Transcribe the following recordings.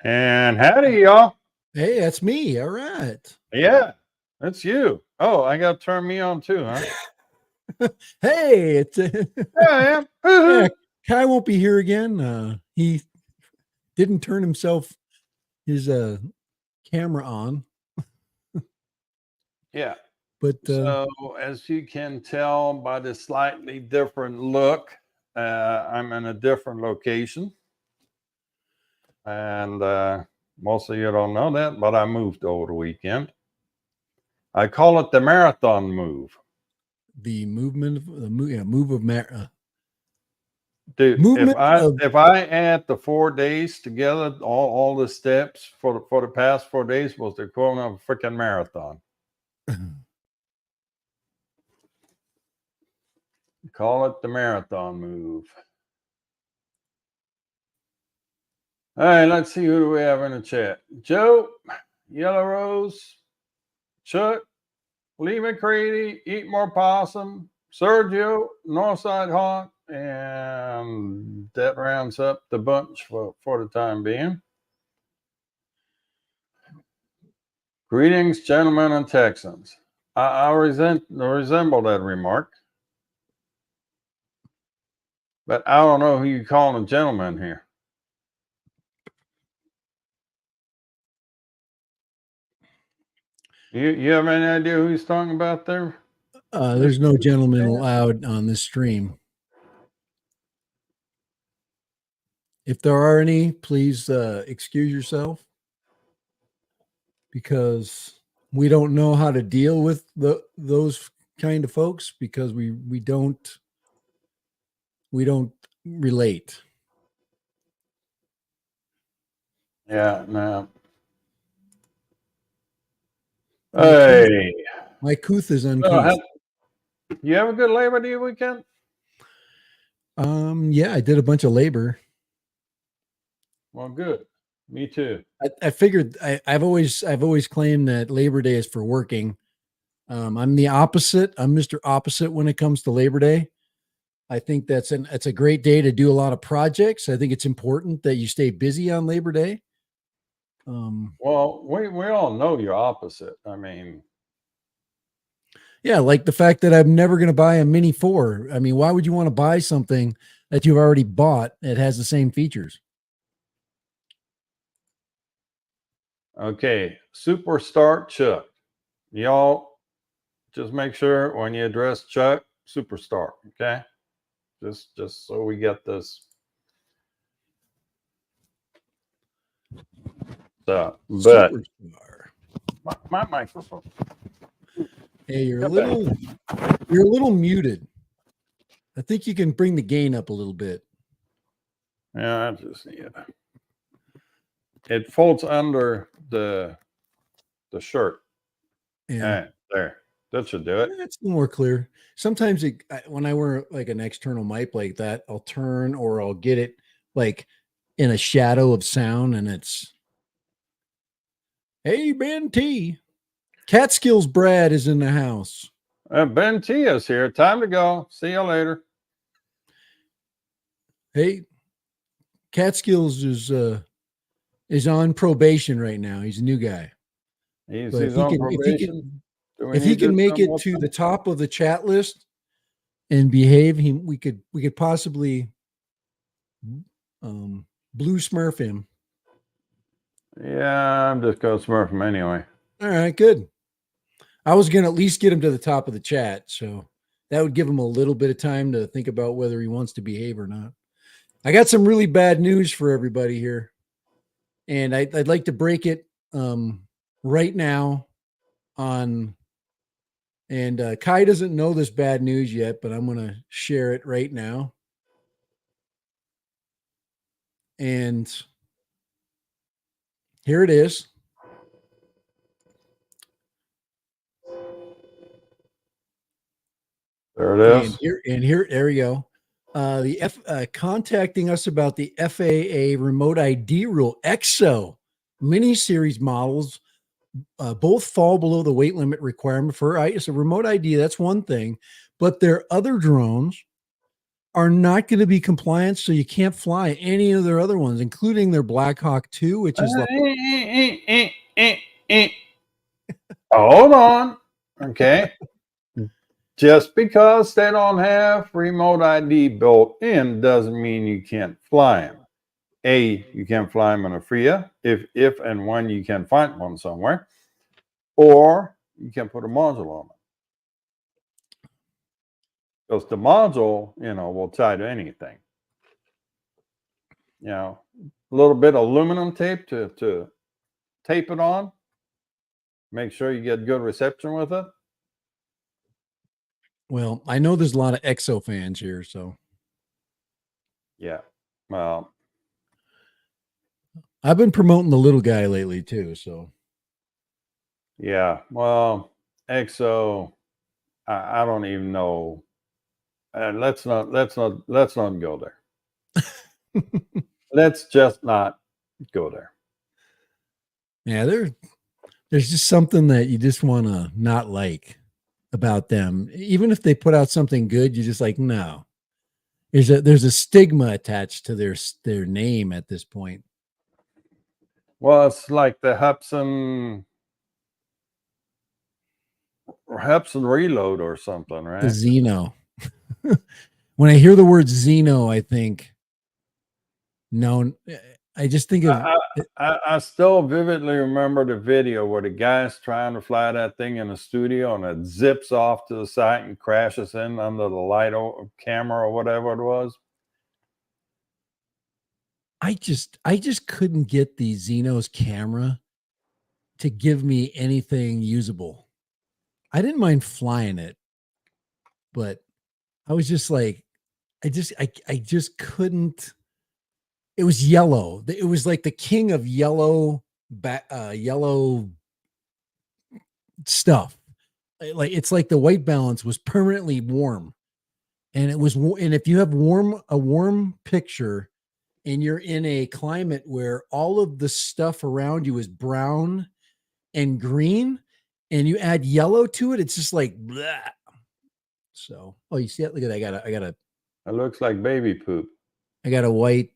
And howdy, y'all. Hey, that's me. All right. Yeah, that's you. Oh, I got to turn me on too, huh? Hey, it's Yeah, I am. yeah. Kai won't be here again. He didn't turn his camera on, Yeah. but So, as you can tell by the slightly different look, I'm in a different location. And most of you don't know that, but I moved over the weekend. I call it the marathon move. the movement of the move of Dude, movement of if I add the 4 days together, all the steps for the past 4 days was the equivalent of a freaking marathon. Call it the marathon move. All right, let's see who do we have in the chat. Joe, Yellow Rose, Chuck, Lee McCready, Eat More Possum, Sergio, Northside Hawk, and that rounds up the bunch for the time being. Greetings, gentlemen and Texans. I resemble that remark, but I don't know who you call a gentleman here. You have any idea who he's talking about there? there's no gentleman allowed on this stream. If there are any, please excuse yourself, because we don't know how to deal with those kind of folks, because we don't relate. Yeah, no. My Hey, my couth is so uncouth. you have a good Labor Day weekend? Yeah, I did a bunch of labor. Well, good. Me too. I figured I've always claimed that Labor Day is for working. I'm the opposite. I'm Mr. Opposite when it comes to Labor Day. I think that's a great day to do a lot of projects. I think it's important that you stay busy on Labor Day. Well, we all know you're opposite. I mean, Yeah, like the fact that I'm never going to buy a Mini 4. I mean, why would you want to buy something that you've already bought that has the same features? okay, Superstar Chuck. Y'all just make sure when you address Chuck, Superstar, okay? Just so we get this. So, but Superstar. my microphone. Hey, you're a little muted. I think you can bring the gain up a little bit. Yeah, I just it folds under the shirt. Yeah. All right, there. That should do it. That's more clear. Sometimes when I wear like an external mic like that, I'll turn or I'll get it like in a shadow of sound, and it's, hey, Ben T. Catskills Brad is in the house. Ben T is here. Time to go. See you later. Hey, Catskills is on probation right now. He's a new guy. He's if on probation. If he can make it to the top of the chat list and behave, we could possibly blue smurf him. Yeah, I'm just gonna smurf him anyway. All right, good. I was gonna at least get him to the top of the chat, so that would give him a little bit of time to think about whether he wants to behave or not. I got some really bad news for everybody here, and I'd like to break it right now on. And Kai doesn't know this bad news yet, but I'm going to share it right now. And here it is. There it is. There we go. Contacting us about the FAA remote ID rule EXO mini series models. Both fall below the weight limit requirement for so remote ID. That's one thing, but their other drones are not going to be compliant, so you can't fly any of their other ones, including their Black Hawk 2, which is Hold on. Okay. Just because they don't have remote ID built in doesn't mean you can't fly them. You can't fly them in a FRIA if and when you can find one somewhere, or you can put a module on it. Because the module, will tie to anything. A little bit of aluminum tape to tape it on. Make sure you get good reception with it. Well, I know there's a lot of EXO fans here, so yeah. Well, I've been promoting the little guy lately too. So yeah. Well, EXO, I don't even know. Let's not go there. Let's just not go there. Yeah, there's just something that you just want to not like about them. Even if they put out something good, you're just like, no. There's a stigma attached to their name at this point. Well, it's like the Hepson Reload or something, right? The Xeno. When I hear the word Xeno, I think, no, I just think of. I still vividly remember the video where the guy's trying to fly that thing in the studio and it zips off to the side and crashes in under the light camera or whatever it was. I just couldn't get the Xeno's camera to give me anything usable. I didn't mind flying it, but I was just like, I just couldn't. It was yellow. It was like the king of yellow, yellow stuff. Like it's like the white balance was permanently warm, and it was. And if you have a warm picture, and you're in a climate where all of the stuff around you is brown and green, and you add yellow to it, it's just like blah. So, oh, you see it? Look at that. I got a. It looks like baby poop. I got a white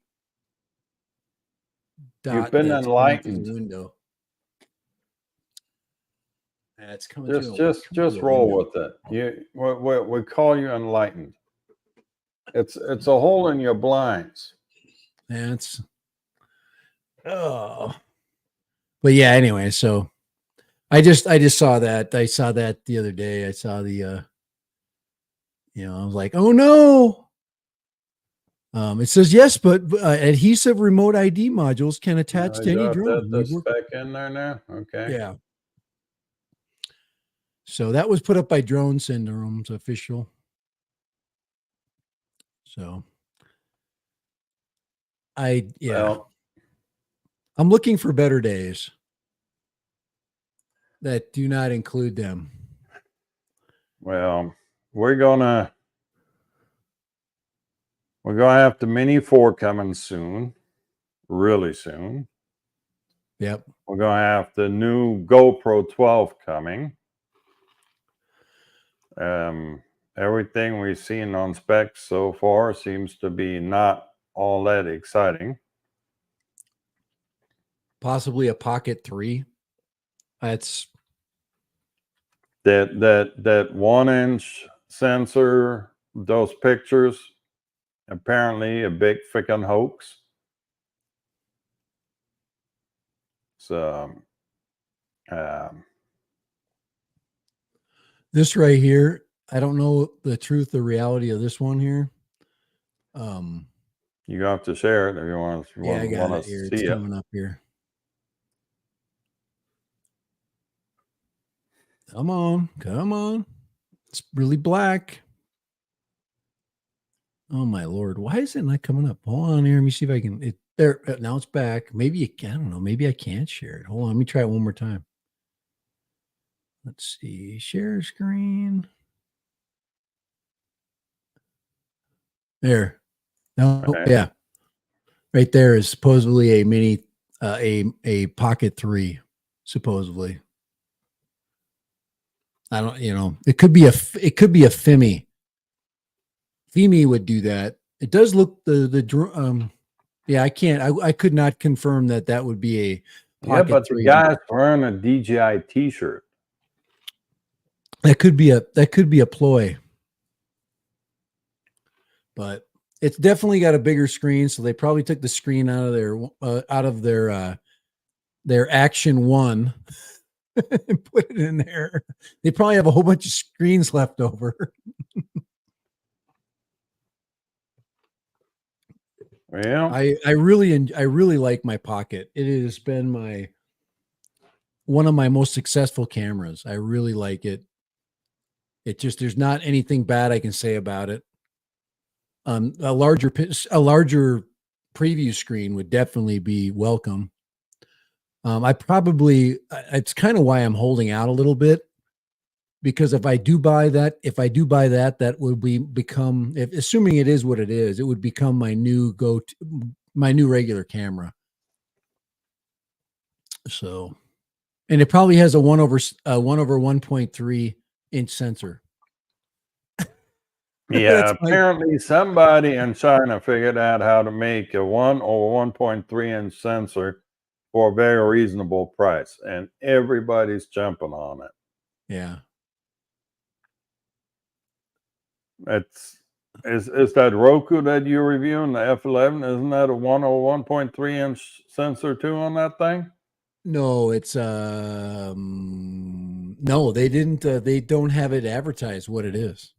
dot. You've been enlightened. The window. It's coming just roll with it. We call you enlightened. It's a hole in your blinds. That's but yeah, anyway, so I just saw that. I saw that the other day. I saw the I was like, oh no. It says yes, but adhesive remote ID modules can attach to any drone. The spec in there now. Okay. Yeah. So that was put up by Drone Syndrome's official. So well, I'm looking for better days that do not include them. Well, we're gonna have the Mini 4 coming soon, really soon. Yep. We're gonna have the new GoPro 12 coming. Everything we've seen on specs so far seems to be not all that exciting. Possibly a Pocket 3. That's that 1-inch sensor, those pictures, apparently a big freaking hoax. So this right here, I don't know the truth, the reality of this one here. You have to share it if you want to. I got it here. It's coming up here. Come on. It's really black. Oh my Lord. Why is it not coming up? Hold on here. Let me see if I can. There. Now it's back. Maybe I don't know. Maybe I can't share it. Hold on. Let me try it one more time. Let's see. Share screen. There. No. Okay. Yeah. Right there is supposedly a mini, a Pocket 3, supposedly. I don't, it could be a FIMI. Femi would do that. It does look yeah, I could not confirm that would be a Yeah, Pocket but the 3. guy's wearing a DJI T-shirt. That could be a ploy. But it's definitely got a bigger screen, so they probably took the screen out of their Action 1 and put it in there. They probably have a whole bunch of screens left over. Well, I really like my Pocket. It has been one of my most successful cameras. I really like it. It just, there's not anything bad I can say about it. A larger preview screen would definitely be welcome. It's kind of why I'm holding out a little bit, because if I do buy that, that would become, if assuming it is what it is, it would become my new regular camera. So, and it probably has a 1/1.3 inch sensor. yeah, apparently somebody in China figured out how to make a 1 or 1.3 inch sensor for a very reasonable price, and everybody's jumping on it. Yeah. Is that Roku that you're reviewing, the F11? Isn't that a 1 or 1.3 inch sensor too on that thing? No, it's no, they didn't. They don't have it advertised what it is.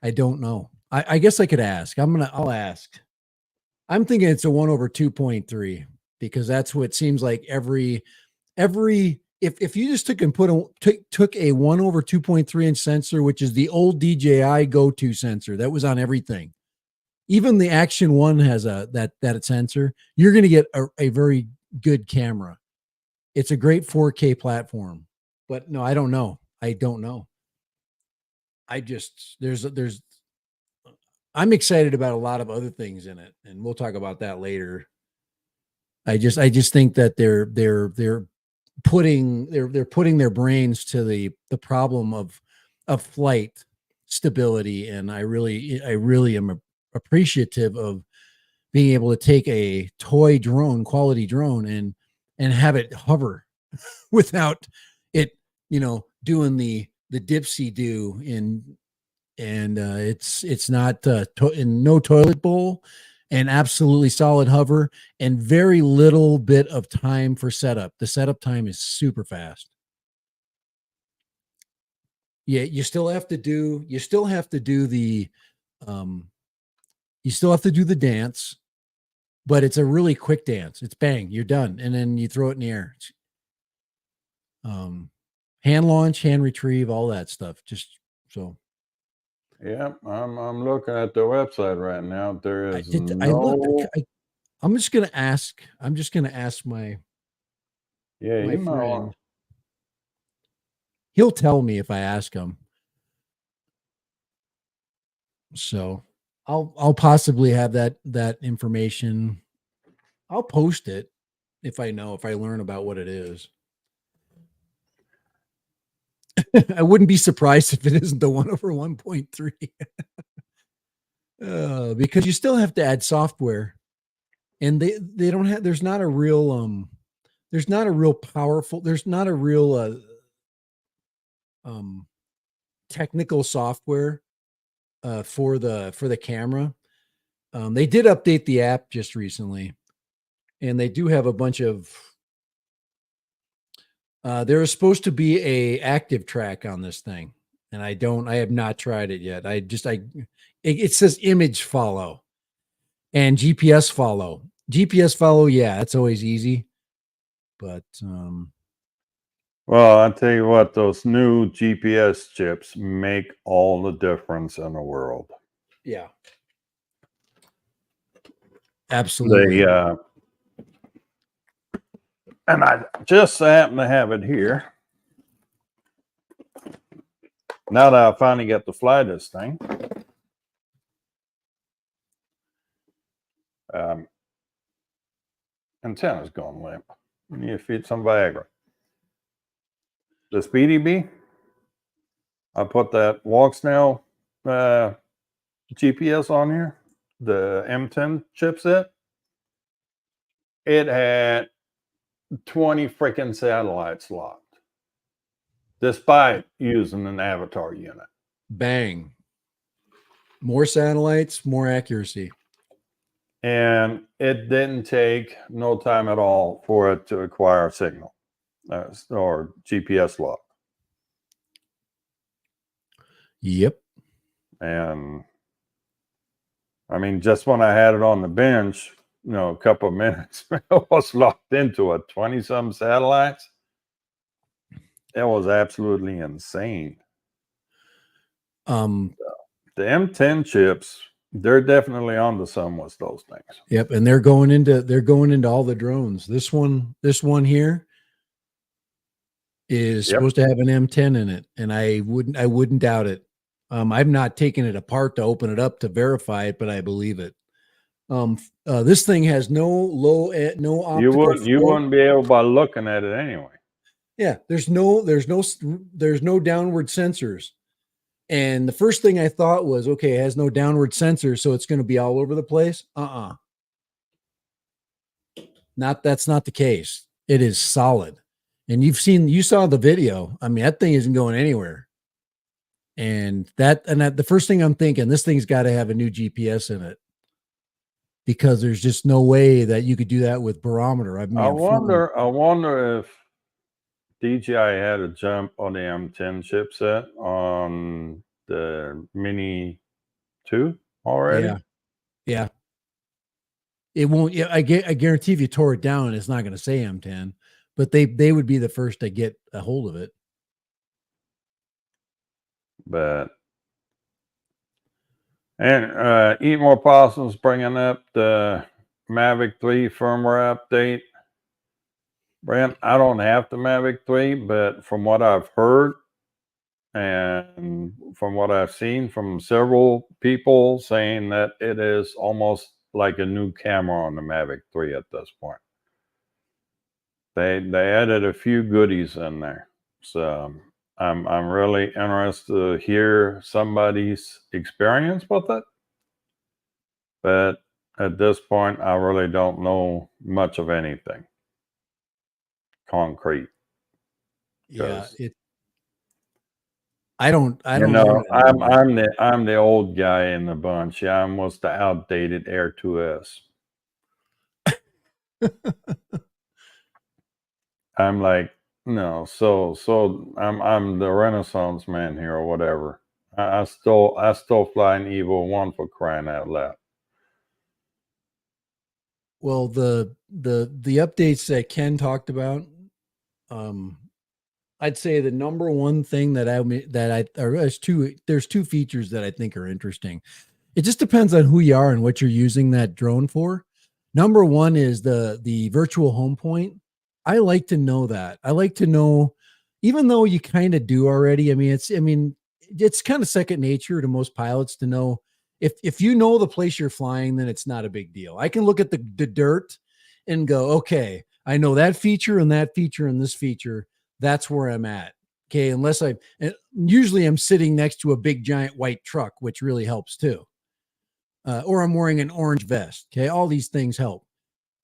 I don't know. I guess I could ask. I'll ask. I'm thinking it's a 1/2.3, because that's what seems like every if you just took and took a 1/2.3 inch sensor, which is the old DJI go-to sensor that was on everything. Even the Action 1 has that sensor. You're going to get a very good camera. It's a great 4K platform. But no, I don't know. I don't know. I just I'm excited about a lot of other things in it, and we'll talk about that later. I just think that they're putting their brains to the problem of flight stability, and I really am appreciative of being able to take a toy drone, quality drone, and have it hover without it, doing the dipsy do and it's not in no toilet bowl, and absolutely solid hover, and very little bit of time for setup. The setup time is super fast. Yeah, you still have to do the dance, but it's a really quick dance. It's bang, you're done, and then you throw it in the air. Hand launch, hand retrieve, all that stuff. Just so. Yeah, I'm looking at the website right now. There is I'm just gonna ask. My you might friend. He'll tell me if I ask him. So I'll possibly have that information. I'll post it if I learn about what it is. I wouldn't be surprised if it isn't the 1/1.3. Because you still have to add software, and they don't have. There's not a real powerful. There's not a real technical software for the camera. They did update the app just recently, and they do have a bunch of. There is supposed to be a active track on this thing, and I have not tried it yet. It says image follow and GPS follow. GPS follow, yeah, that's always easy. But well, I'll tell you what, those new GPS chips make all the difference in the world. Yeah. Absolutely. And I just happen to have it here. Now that I finally get to fly this thing. Antenna's gone limp. You need to feed some Viagra. The Speedy Bee, I put that walk snail GPS on here, the M10 chipset, it had 20 freaking satellites locked, despite using an avatar unit. Bang. More satellites, more accuracy. And it didn't take no time at all for it to acquire a signal or GPS lock. Yep. And I mean, just when I had it on the bench, a couple of minutes, it was locked into it. 20-some satellites. It was absolutely insane. The M10 chips, they're definitely onto some with those things. Yep, and they're going into all the drones. This one here is supposed to have an M10 in it, and I wouldn't doubt it. I've not taken it apart to open it up to verify it, but I believe it. This thing has no optical. You wouldn't be able by looking at it anyway. Yeah, there's no downward sensors. And the first thing I thought was, okay, it has no downward sensors, so it's going to be all over the place. That's not the case. It is solid. And you saw the video. I mean, that thing isn't going anywhere. And the first thing I'm thinking, this thing's got to have a new GPS in it, because there's just no way that you could do that with barometer. I wonder if DJI had a jump on the M10 chipset on the Mini 2 already. Yeah. It won't. I guarantee if you tore it down, it's not going to say M10, but they would be the first to get a hold of it. But Eat More Possums bringing up the Mavic 3 firmware update. Brent, I don't have the Mavic 3, but from what I've heard and from what I've seen from several people saying that it is almost like a new camera on the Mavic 3 at this point. They added a few goodies in there. So I'm really interested to hear somebody's experience with it. But at this point, I really don't know much of anything concrete. Yeah, I don't know. I'm the old guy in the bunch. Yeah, I'm almost the outdated Air 2S. I'm like, no, so I'm the Renaissance man here or whatever. I still fly an Evo 1 for crying out loud. Well, the updates that Ken talked about, I'd say the number one thing there's two features that I think are interesting. It just depends on who you are and what you're using that drone for. Number one is the virtual home point. I like to know that. I like to know, even though you kind of do already. It's kind of second nature to most pilots to know if you know the place you're flying, then it's not a big deal. I can look at the dirt and go, okay, I know that feature and that feature and this feature. That's where I'm at. Okay. Usually I'm sitting next to a big giant white truck, which really helps too. Or I'm wearing an orange vest. Okay. All these things help.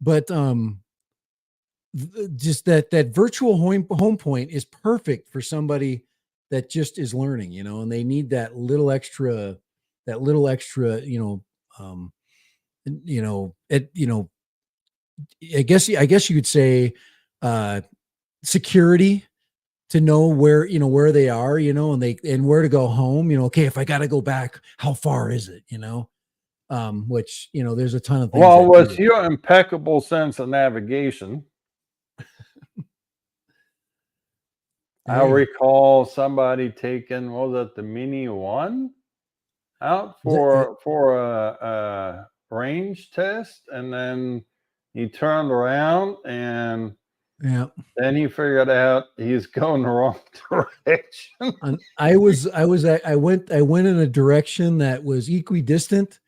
But just that virtual home point is perfect for somebody that just is learning, and they need that little extra, I guess you could say, security, to know where they are, and where to go home, okay, if I got to go back, how far is it, which, there's a ton of things. Well, with your impeccable sense of navigation, I recall somebody taking, was it the Mini 1 out for a range test, and then he turned around and then he figured out he's going the wrong direction. And I went in a direction that was equidistant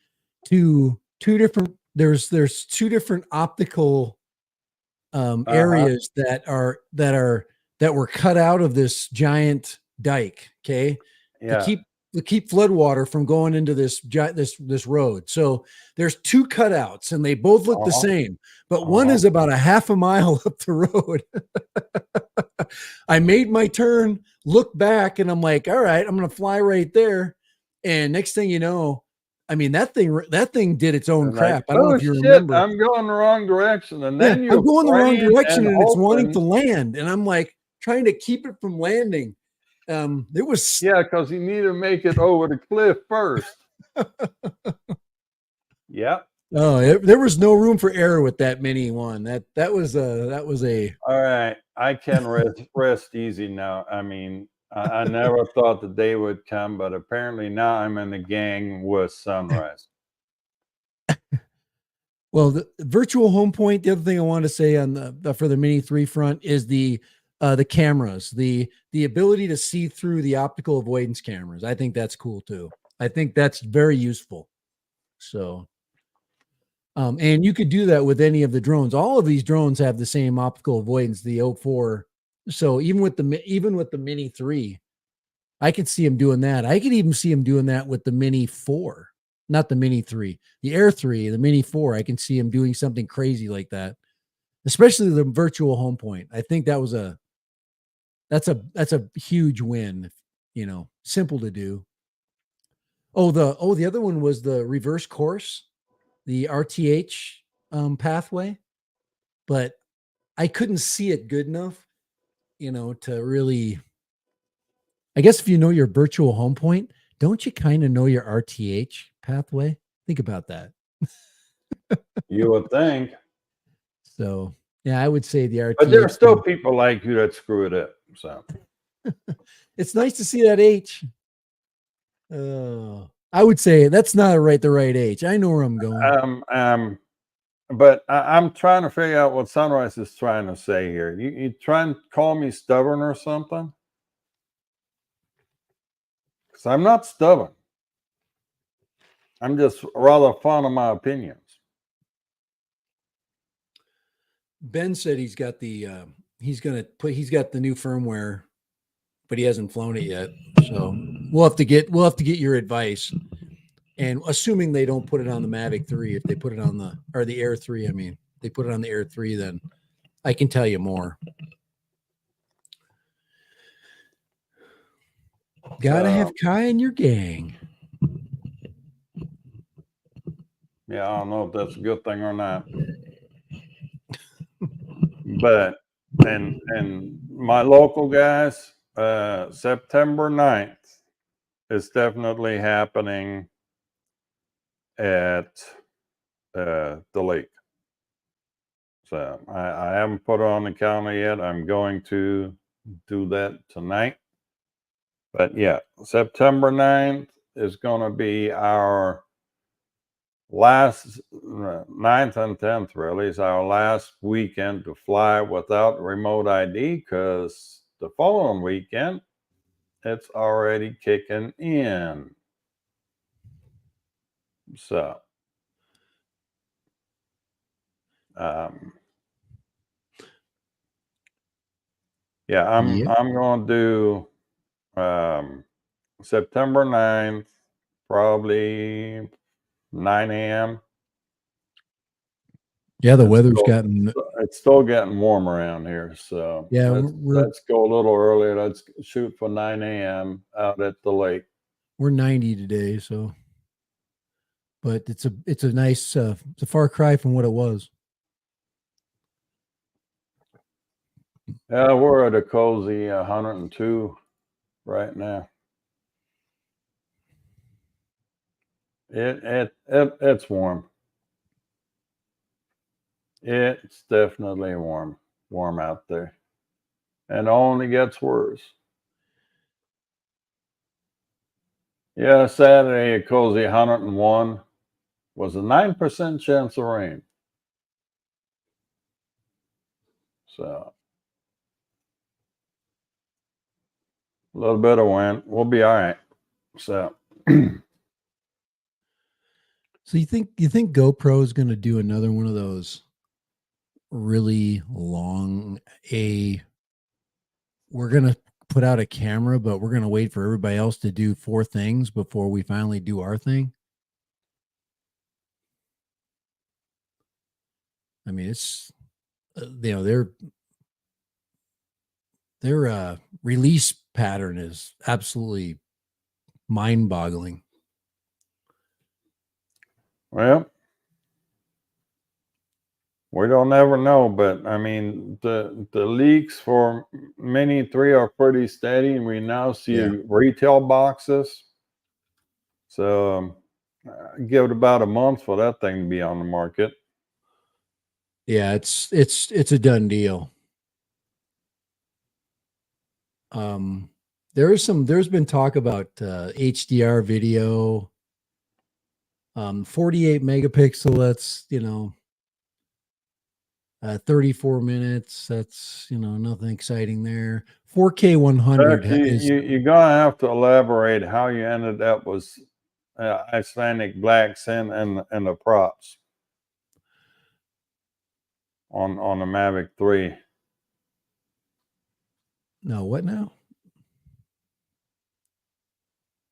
to two different. There's two different optical areas that were cut out of this giant dike. Okay. Yeah. flood water from going into this road. So there's two cutouts, and they both look the same, but one is about a half a mile up the road. I made my turn, looked back, and I'm like, all right, I'm going to fly right there. And next thing you know, I mean, that thing did its own crap. I don't know if you remember. I'm going the wrong direction. And then I'm going the wrong direction, and it's wanting hoping to land. And I'm like trying to keep it from landing. It was because you need to make it over the cliff first. Yeah. Oh, there was no room for error with that mini one. That was a. All right, I can rest easy now. I mean, I never thought the day would come, but apparently now I'm in the gang with Sunrise. Well, the virtual home point. The other thing I want to say on the for the Mini 3 front is the cameras, the ability to see through the optical avoidance cameras. I think that's cool too. I think that's very useful. So, and you could do that with any of the drones. All of these drones have the same optical avoidance, the O4. So even with the Mini 3, I could see him doing that. I could even see him doing that with the Mini 4. Not the Mini 3, the Air 3, the Mini 4. I can see him doing something crazy like that, especially the virtual home point. I think that's a huge win. Simple to do. The other one was the reverse course, the RTH pathway, but I couldn't see it good enough, to really. I guess if you know your virtual home point, don't you kind of know your RTH pathway? Think about that. You would think. So, yeah, I would say the RTH. But there are still people like you that screw it up. So it's nice to see that H. I would say that's not the right H. I know where I'm going. But I'm trying to figure out what Sunrise is trying to say here. You try and call me stubborn or something? Because I'm not stubborn. I'm just rather fond of my opinions. Ben said he's got the he's got the new firmware, but he hasn't flown it yet. So we'll have to get your advice. And assuming they don't put it on the Mavic 3, if they put it on the Air 3, I mean, they put it on the Air 3, then I can tell you more. Gotta have Kai in your gang. Yeah, I don't know if that's a good thing or not. But and my local guys, September 9th is definitely happening at the lake. So I haven't put it on the calendar yet. I'm going to do that tonight. But yeah, September 9th is going to be our last 9th and 10th really is our last weekend to fly without remote ID, because the following weekend it's already kicking in. So yeah, I'm going to do September 9th, probably 9 a.m. Yeah, the weather's it's still getting warm around here. So yeah, let's go a little earlier. Let's shoot for 9 a.m. out at the lake. We're 90 today, so but it's a nice it's a far cry from what it was. Yeah, we're at a cozy 102 right now. It's warm. It's definitely warm out there, and it only gets worse. Yeah, Saturday a cozy 101 was a 9% chance of rain. So a little bit of wind, we'll be all right. So So you think GoPro is going to do another one of those really long we're going to put out a camera, but we're going to wait for everybody else to do 4 things before we finally do our thing. I mean, it's, their release pattern is absolutely mind-boggling. Well, we don't ever know, but I mean, the leaks for Mini 3 are pretty steady, and we now see retail boxes. So give it about a month for that thing to be on the market. Yeah, it's a done deal. There's been talk about HDR video, 48 megapixel. That's 34 minutes. That's nothing exciting there. 4K 100 Chuck, you're gonna have to elaborate how you ended up with Icelandic black sin and the props on the Mavic 3. No, what now?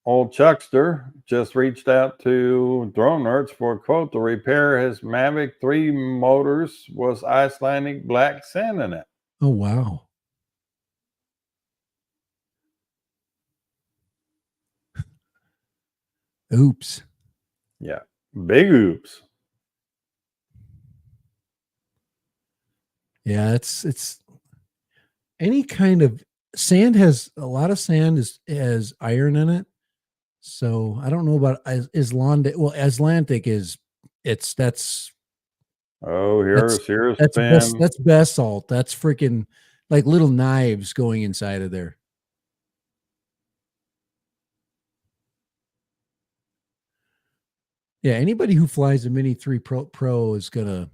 Old Chuckster just reached out to Drone Nerds for a quote to repair his Mavic 3 motors with Icelandic black sand in it. Oh, wow. Oops. Yeah, big oops. Yeah, it's any kind of sand has a lot of sand has iron in it. So I don't know about Icelandic. Well, Atlantic that's Here's best, Finn. that's basalt. That's freaking like little knives going inside of there. Yeah, anybody who flies a Mini 3 Pro is gonna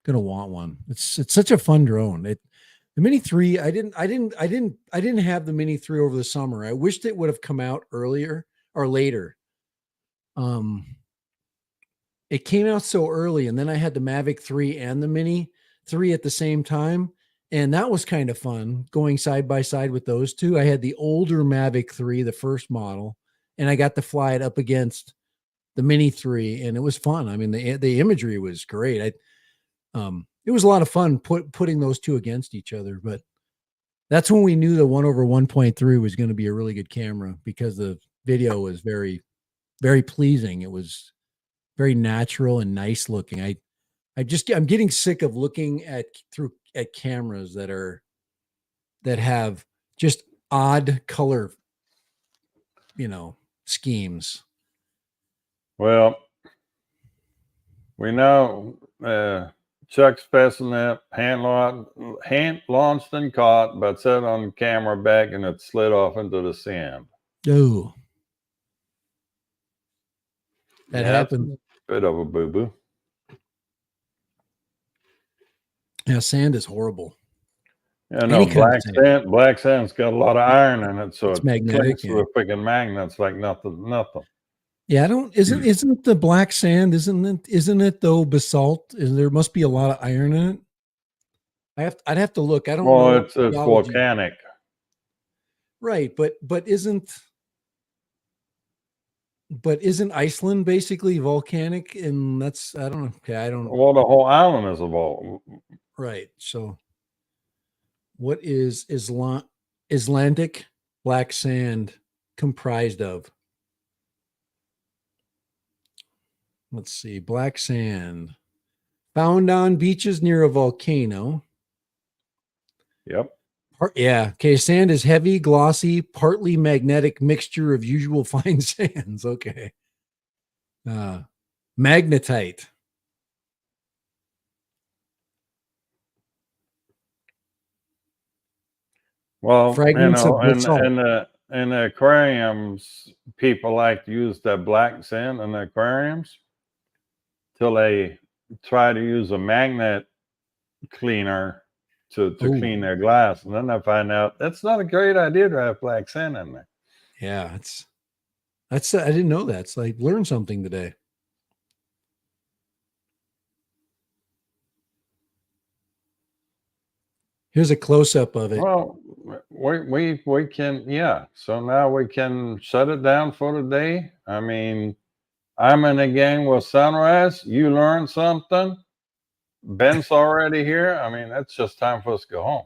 want one. It's such a fun drone. The Mini 3, I didn't have the Mini 3 over the summer. I wished it would have come out earlier or later. It came out so early, and then I had the Mavic 3 and the Mini 3 at the same time, and that was kind of fun going side by side with those two. I had the older Mavic 3, the first model, and I got to fly it up against the Mini 3, and it was fun. I mean, the imagery was great. It was a lot of fun putting those two against each other, but that's when we knew the 1/1.3 was going to be a really good camera because the video was very, very pleasing. It was very natural and nice looking. I'm getting sick of looking at cameras that have just odd color, schemes. Well, we know Chuck's Fessinet hand launched and caught, but set on camera back, and it slid off into the sand. Oh, that happened. Bit of a boo-boo. Yeah, sand is horrible. Yeah, no, black sand's got a lot of iron in it, so it's it magnetic. clings to the freaking magnets like nothing. Yeah, isn't the black sand, isn't it though basalt? There must be a lot of iron in it. I'd have to look. I don't know. Well, it's volcanic. Right, but isn't Iceland basically volcanic? And that's, I don't know. Okay, I don't know. Well, the whole island is a volcano. Right. So what is Icelandic black sand comprised of? Let's see. Black sand found on beaches near a volcano. Yep. Yeah. Okay. Sand is heavy, glossy, partly magnetic mixture of usual fine sands. Okay. Magnetite. Well, Fragments of basalt. in the aquariums, people like to use that black sand in the aquariums till they try to use a magnet cleaner to clean their glass, and then I find out that's not a great idea to have black sand in there. Yeah, that's I didn't know that. It's like learn something today. Here's a close up of it. Well, we can, yeah. So now we can shut it down for the day. I mean, I'm in the gang with Sunrise. You learned something. Ben's already here. I mean, that's just time for us to go home.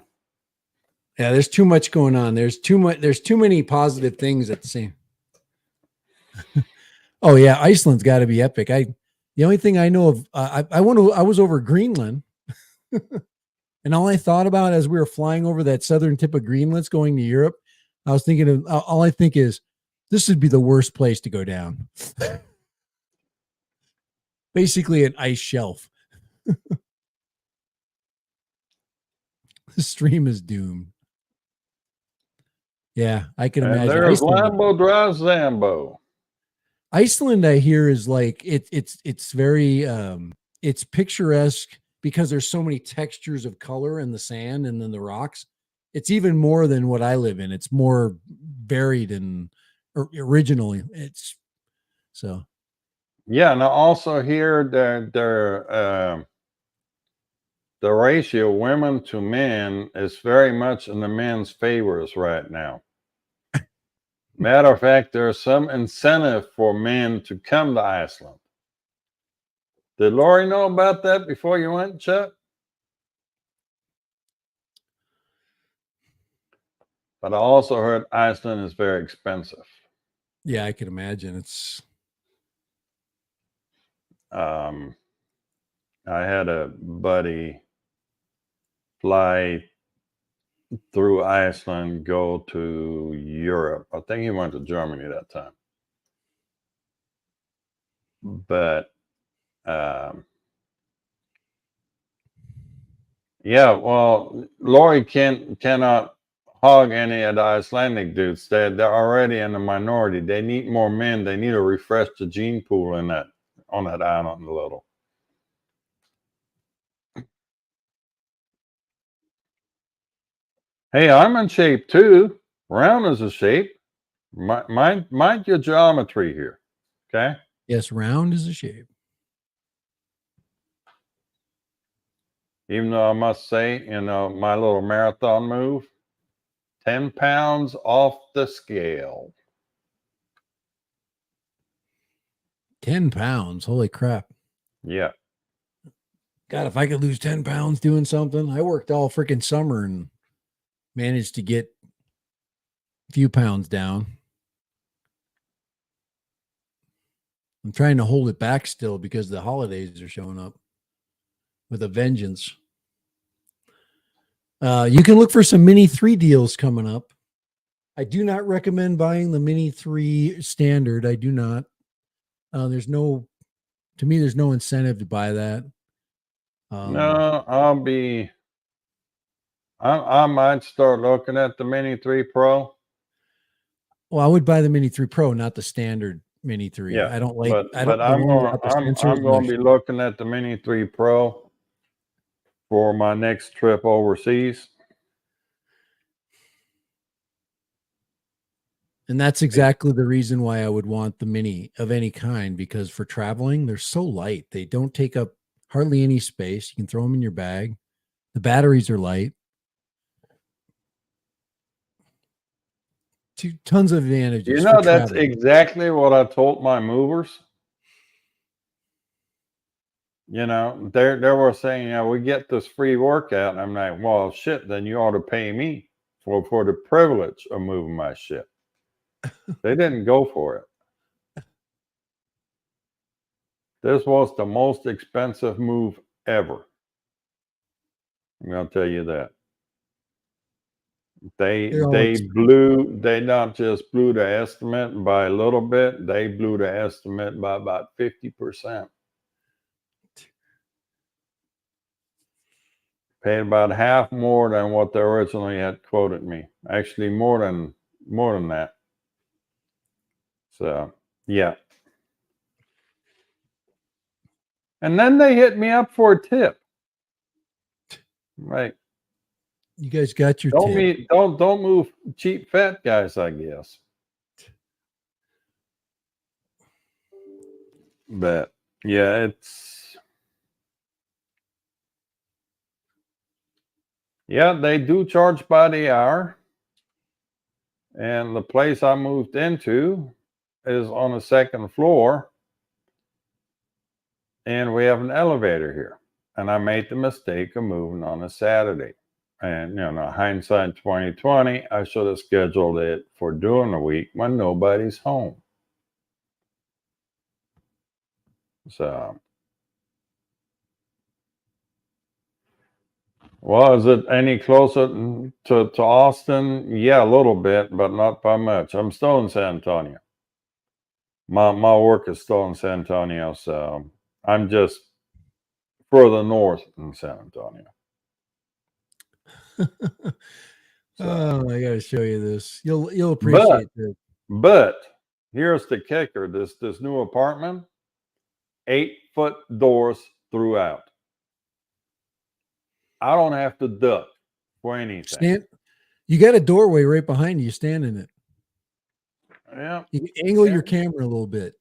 Yeah, there's too much going on. There's too much. There's too many positive things at the same. Oh yeah, Iceland's got to be epic. The only thing I know of, I was over Greenland, and all I thought about as we were flying over that southern tip of Greenland, going to Europe, I was thinking of all I think is this would be the worst place to go down. Basically, an ice shelf. The stream is doomed. Yeah, I can And imagine. there's Lambo drives Zambo. Iceland, I hear, is like it's very it's picturesque because there's so many textures of color in the sand and then the rocks. It's even more than what I live in. It's more varied and originally. It's so. Yeah, and I also hear the ratio women to men is very much in the men's favors right now. Matter of fact, there's some incentive for men to come to Iceland. Did Lori know about that before you went, Chuck? But I also heard Iceland is very expensive. Yeah, I can imagine. It's. I had a buddy fly through Iceland, go to Europe. I think he went to Germany that time. But yeah, well, Lori cannot hog any of the Icelandic dudes. They're already in the minority. They need more men. They need to refresh the gene pool in that on that island a little. Hey, I'm in shape too. Round is a shape. Mind your geometry here. Okay. Yes, round is a shape. Even though I must say, my little marathon move, 10 pounds off the scale. 10 pounds. Holy crap. Yeah. God, if I could lose 10 pounds doing something, I worked all freaking summer and managed to get a few pounds down. I'm trying to hold it back still because the holidays are showing up with a vengeance. You can look for some Mini 3 deals coming up. I do not recommend buying the Mini 3 standard. I do not. There's no incentive to buy that. No, I might start looking at the Mini 3 Pro. Well, I would buy the Mini 3 Pro, not the standard Mini 3. Yeah, I don't like. I don't. but The one without the sensors. I'm going to be looking at the Mini 3 Pro for my next trip overseas. And that's exactly the reason why I would want the Mini of any kind, because for traveling, they're so light. They don't take up hardly any space. You can throw them in your bag. The batteries are light. Tons of advantages. That's exactly what I told my movers. They were saying, we get this free workout. And I'm like, well, shit, then you ought to pay me for the privilege of moving my shit. They didn't go for it. This was the most expensive move ever. I'm going to tell you that. They not just blew the estimate by a little bit, they blew the estimate by about 50%. Paid about half more than what they originally had quoted me. Actually, more than that. So, yeah. And then they hit me up for a tip. Right. You guys got your tip. Don't move cheap fat guys, I guess. But yeah, they do charge by the hour. And the place I moved into is on the second floor, and we have an elevator here. And I made the mistake of moving on a Saturday. And hindsight 2020, I should have scheduled it for during the week when nobody's home. So, well, is it any closer to Austin? Yeah, a little bit, but not by much. I'm still in San Antonio. My work is still in San Antonio, so I'm just further north in San Antonio. Oh, I gotta show you this. You'll appreciate this. But here's the kicker: this new apartment, 8-foot doors throughout. I don't have to duck for anything. You got a doorway right behind you. Stand in it. Yeah. You angle your camera a little bit.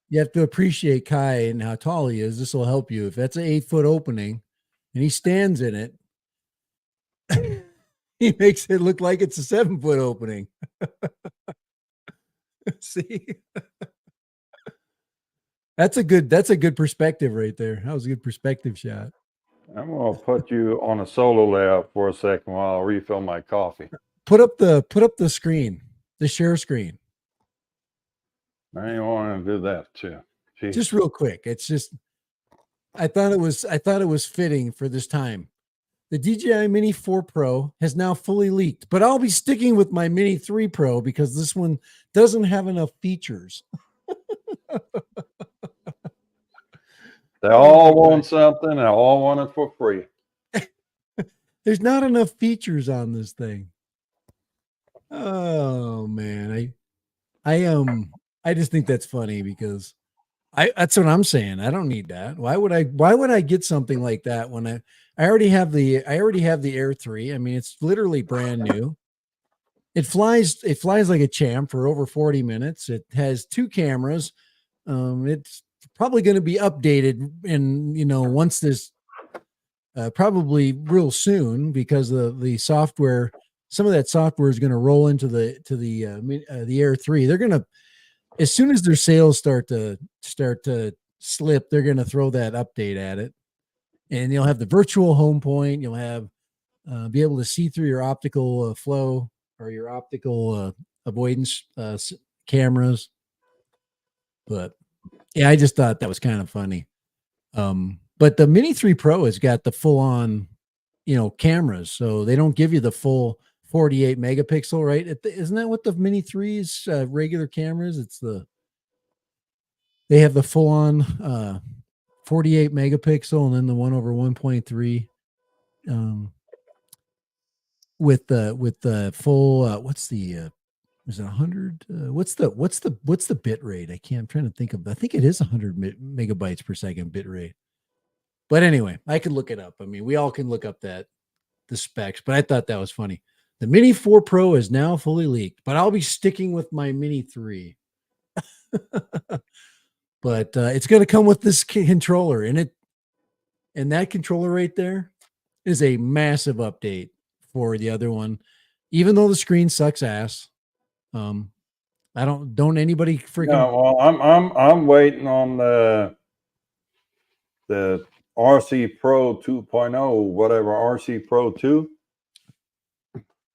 You have to appreciate Kai and how tall he is. This will help you. If that's an 8-foot opening and he stands in it, he makes it look like it's a 7-foot opening. See? That's a good perspective right there. That was a good perspective shot. I'm gonna put you on a solo layout for a second while I refill my coffee. Put up the screen, the share screen. I ain't want to do that too. Jeez. Just real quick. It's just I thought it was fitting for this time. The DJI Mini 4 Pro has now fully leaked, but I'll be sticking with my Mini 3 Pro because this one doesn't have enough features. They all want something. They all want it for free. There's not enough features on this thing. Oh man, I just think that's funny because that's what I'm saying. I don't need that. Why would I get something like that when I already have the Air 3. I mean, it's literally brand new. It flies like a champ for over 40 minutes. It has 2 cameras. It's probably going to be updated once this probably real soon because the software, some of that software is going to roll into the Air 3. They're going to, as soon as their sales start to slip, they're going to throw that update at it, and you'll have the virtual home point. You'll have be able to see through your optical flow or your optical avoidance cameras. But yeah, I just thought that was kind of funny. But the Mini 3 Pro has got the full on, cameras, so they don't give you the full 48 megapixel, right? Isn't that what the Mini 3's regular cameras? They have the full on 48 megapixel and then the 1/1.3 with the full what's the is it 100 what's the bit rate? I'm trying to think of. I think it is 100 megabytes per second bit rate. But anyway, I could look it up. I mean, we all can look up the specs, but I thought that was funny. The Mini 4 Pro is now fully leaked, but I'll be sticking with my Mini 3. But it's going to come with this controller, and that controller right there is a massive update for the other one. Even though the screen sucks ass, I don't anybody freaking. No, well, I'm waiting on the RC Pro 2.0, whatever, RC Pro 2.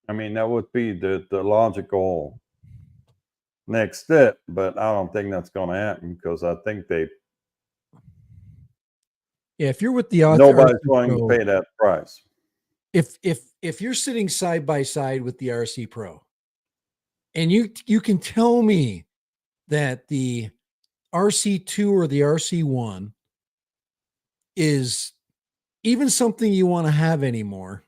I mean, that would be the logical next step, but I don't think that's going to happen because I think if you're with the nobody's RC going Pro, to pay that price. If you're sitting side by side with the RC Pro, and you can tell me that the RC2 or the RC1 is even something you want to have anymore.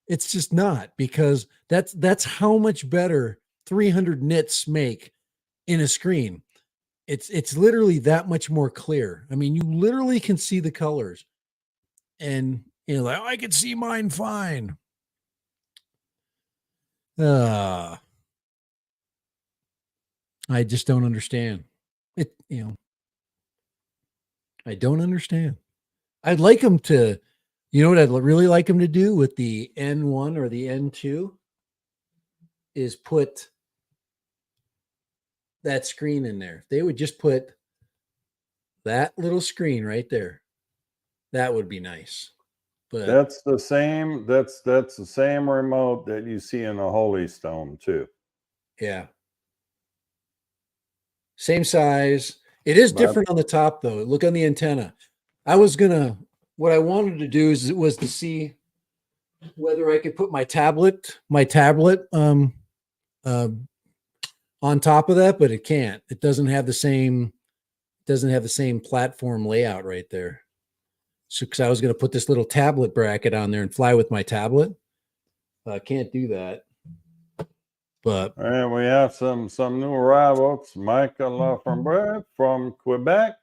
It's just not, because that's how much better 300 nits make in a screen. It's literally that much more clear. I mean, you literally can see the colors, and like, I can see mine fine. I just don't understand it. I don't understand. I'd like them to You know what I'd really like them to do with the N1 or the N2 is put that screen in there. If they would just put that little screen right there, that would be nice. But That's the same. That's the same remote that you see in the Holy Stone too. yeah, same size. It is But different on the top though. Look on the antenna. What I wanted to do was to see whether I could put my tablet uh, on top of that, but it can't. It doesn't have the same platform layout right there. So because I was going to put this little tablet bracket on there and fly with my tablet, I can't do that. But and we have some new arrivals. Michael Lafrembre from Quebec,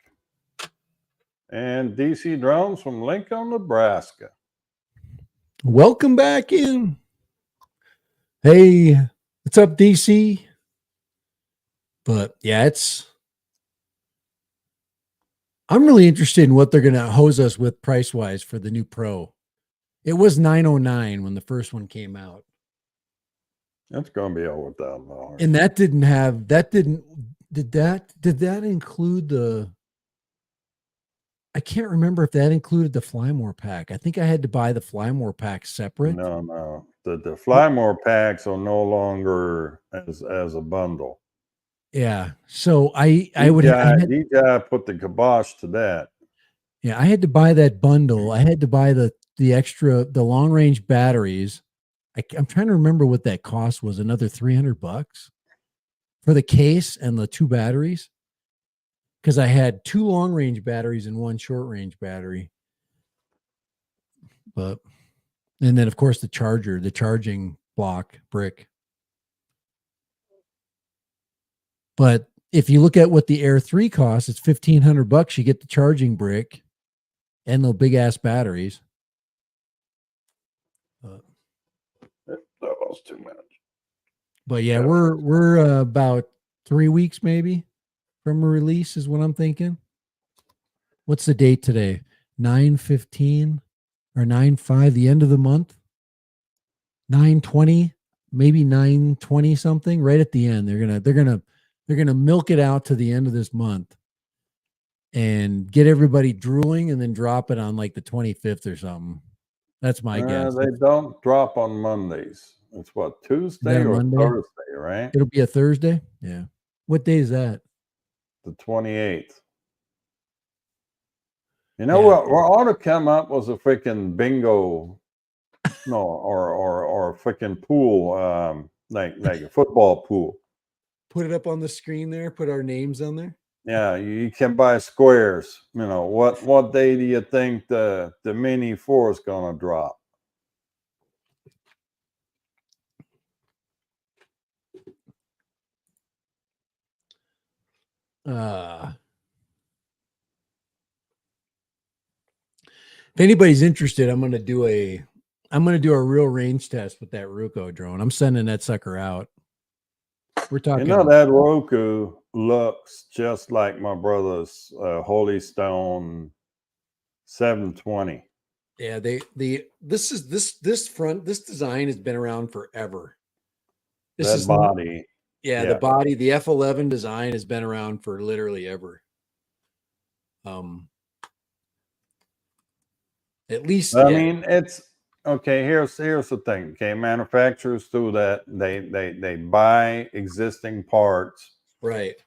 and DC Drones from Lincoln, Nebraska. welcome back in. Hey, what's up, DC? But yeah, I'm really interested in what they're going to hose us with price wise for the new Pro. It was $909 when the first one came out. It's going to be over $1,000. And did that include the, I can't remember if that included the Flymore pack. I think I had to buy the Flymore pack separate. No. The Flymore packs are no longer as a bundle. Yeah. So I had DJI put the kibosh to that. Yeah, I had to buy that bundle. I had to buy the long range batteries. I'm trying to remember what that cost was. Another $300 for the case and the two batteries, because I had two long range batteries and one short range battery. And then of course the charging block brick. But if you look at what the Air 3 costs, it's $1,500. You get the charging brick and the big ass batteries. That was 2 minutes. But yeah, we're about 3 weeks maybe from a release is what I'm thinking. What's the date today? 9/15 or 9/5, the end of the month. 9/20, maybe 9/20 something, right at the end. They're gonna milk it out to the end of this month and get everybody drooling and then drop it on like the 25th or something. That's my guess. They don't drop on Mondays. It's what, Tuesday or Monday? Thursday, right? It'll be a Thursday. Yeah. What day is that? The 28th. You know what ought to come up was a freaking bingo, no, or a freaking pool, like a football pool. Put it up on the screen there. Put our names on there. Yeah, you can buy squares. You know what day do you think the Mini 4 is going to drop? If anybody's interested, I'm going to do a real range test with that Ruko drone. I'm sending that sucker out. We're talking. You know, that Roku looks just like my brother's Holy Stone 720. Yeah, this design has been around forever. The body, the F11 design has been around for literally ever. At least, I mean, it's okay. Here's the thing. Okay, manufacturers do that. They buy existing parts, right?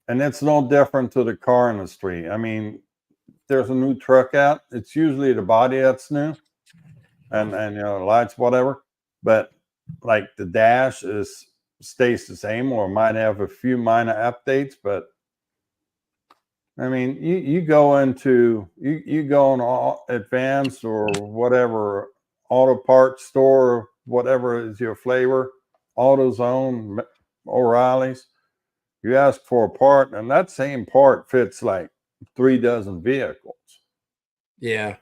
And it's no different to the car industry. I mean, there's a new truck out. It's usually the body that's new, and you know, lights, whatever. But like the dash stays the same, or might have a few minor updates. But I mean, you go into you go on Advanced or whatever auto parts store, whatever is your flavor, AutoZone, O'Reilly's. You ask for a part, and that same part fits like 3 dozen vehicles. Yeah,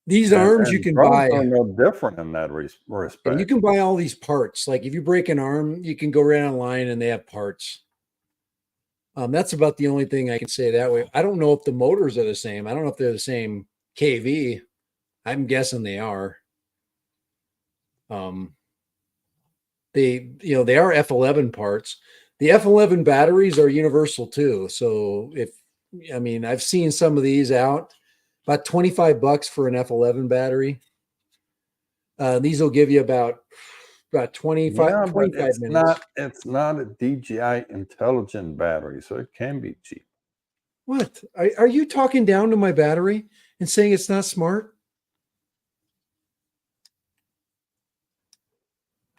these arms you can buy are no different in that respect. And you can buy all these parts. Like if you break an arm, you can go right online and they have parts. That's about the only thing I can say that way. I don't know if the motors are the same. I don't know if they're the same KV. I'm guessing they are. They are F11 parts. The F11 batteries are universal too. So I've seen some of these out, about $25 for an F11 battery. These will give you about 25 Yeah, but 25 minutes. it's not a DJI intelligent battery, so it can be cheap. What? Are you talking down to my battery and saying it's not smart?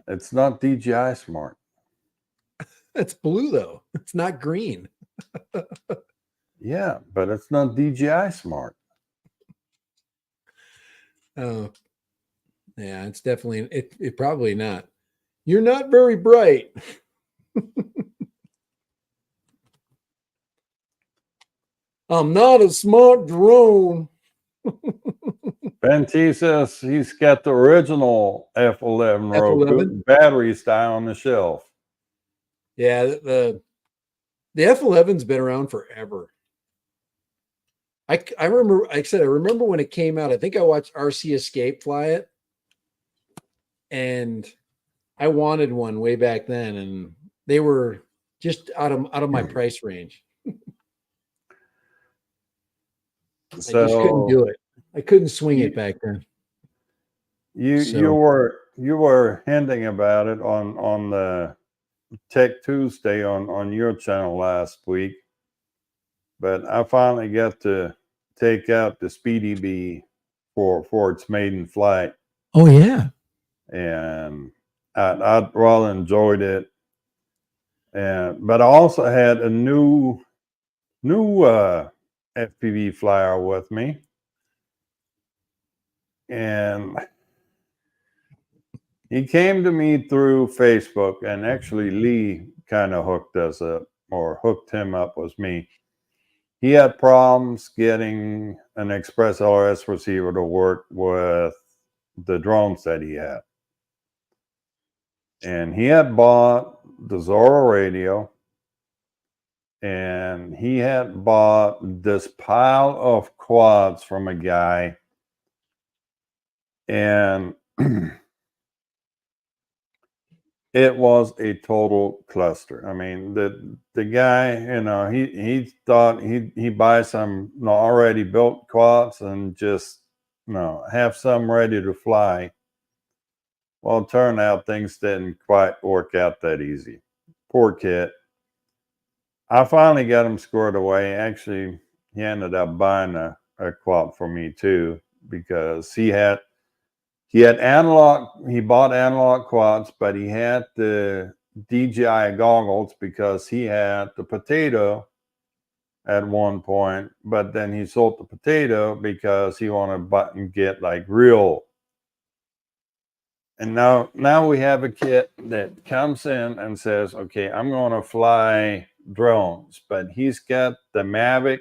It's not DJI smart. It's blue though. It's not green. Yeah, but it's not DJI smart. Oh, yeah, it's definitely it probably not. You're not very bright. I'm not a smart drone. Ben T says he's got the original F11 F11. Roku battery style on the shelf. Yeah, the F11's been around forever. I remember, like I said, I remember when it came out. I think I watched RC Escape fly it, and I wanted one way back then, and they were just out of my price range. I just couldn't do it. I couldn't swing it back then. You were hinting about it on the Tech Tuesday on your channel last week, but I finally got to take out the Speedy Bee for its maiden flight. Oh yeah, And I rather enjoyed it. But I also had a new FPV flyer with me, and he came to me through Facebook, and actually Lee kind of hooked us up, or hooked him up with me. He had problems getting an Express LRS receiver to work with the drones that he had. And he had bought the Zorro radio, and he had bought this pile of quads from a guy, and it was a total cluster. I mean, the guy, he thought he buy some already built quads and just have some ready to fly. Well, it turned out things didn't quite work out that easy. Poor kid. I finally got him squared away. Actually, he ended up buying a quad for me too, because he bought analog quads, but he had the DJI goggles because he had the Potato at one point, but then he sold the Potato because he wanted to get like real. And now we have a kit that comes in and says, okay, I'm going to fly drones, but he's got the Mavic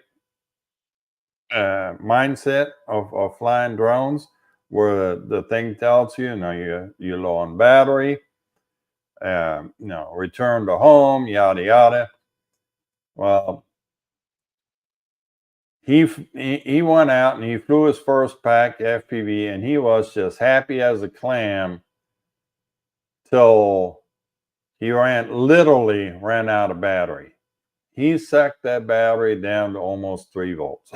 mindset of flying drones, where the thing tells you, you're low on battery, return to home, yada yada. Well, he went out and he flew his first pack FPV, and he was just happy as a clam till he literally ran out of battery. He sucked that battery down to almost 3 volts.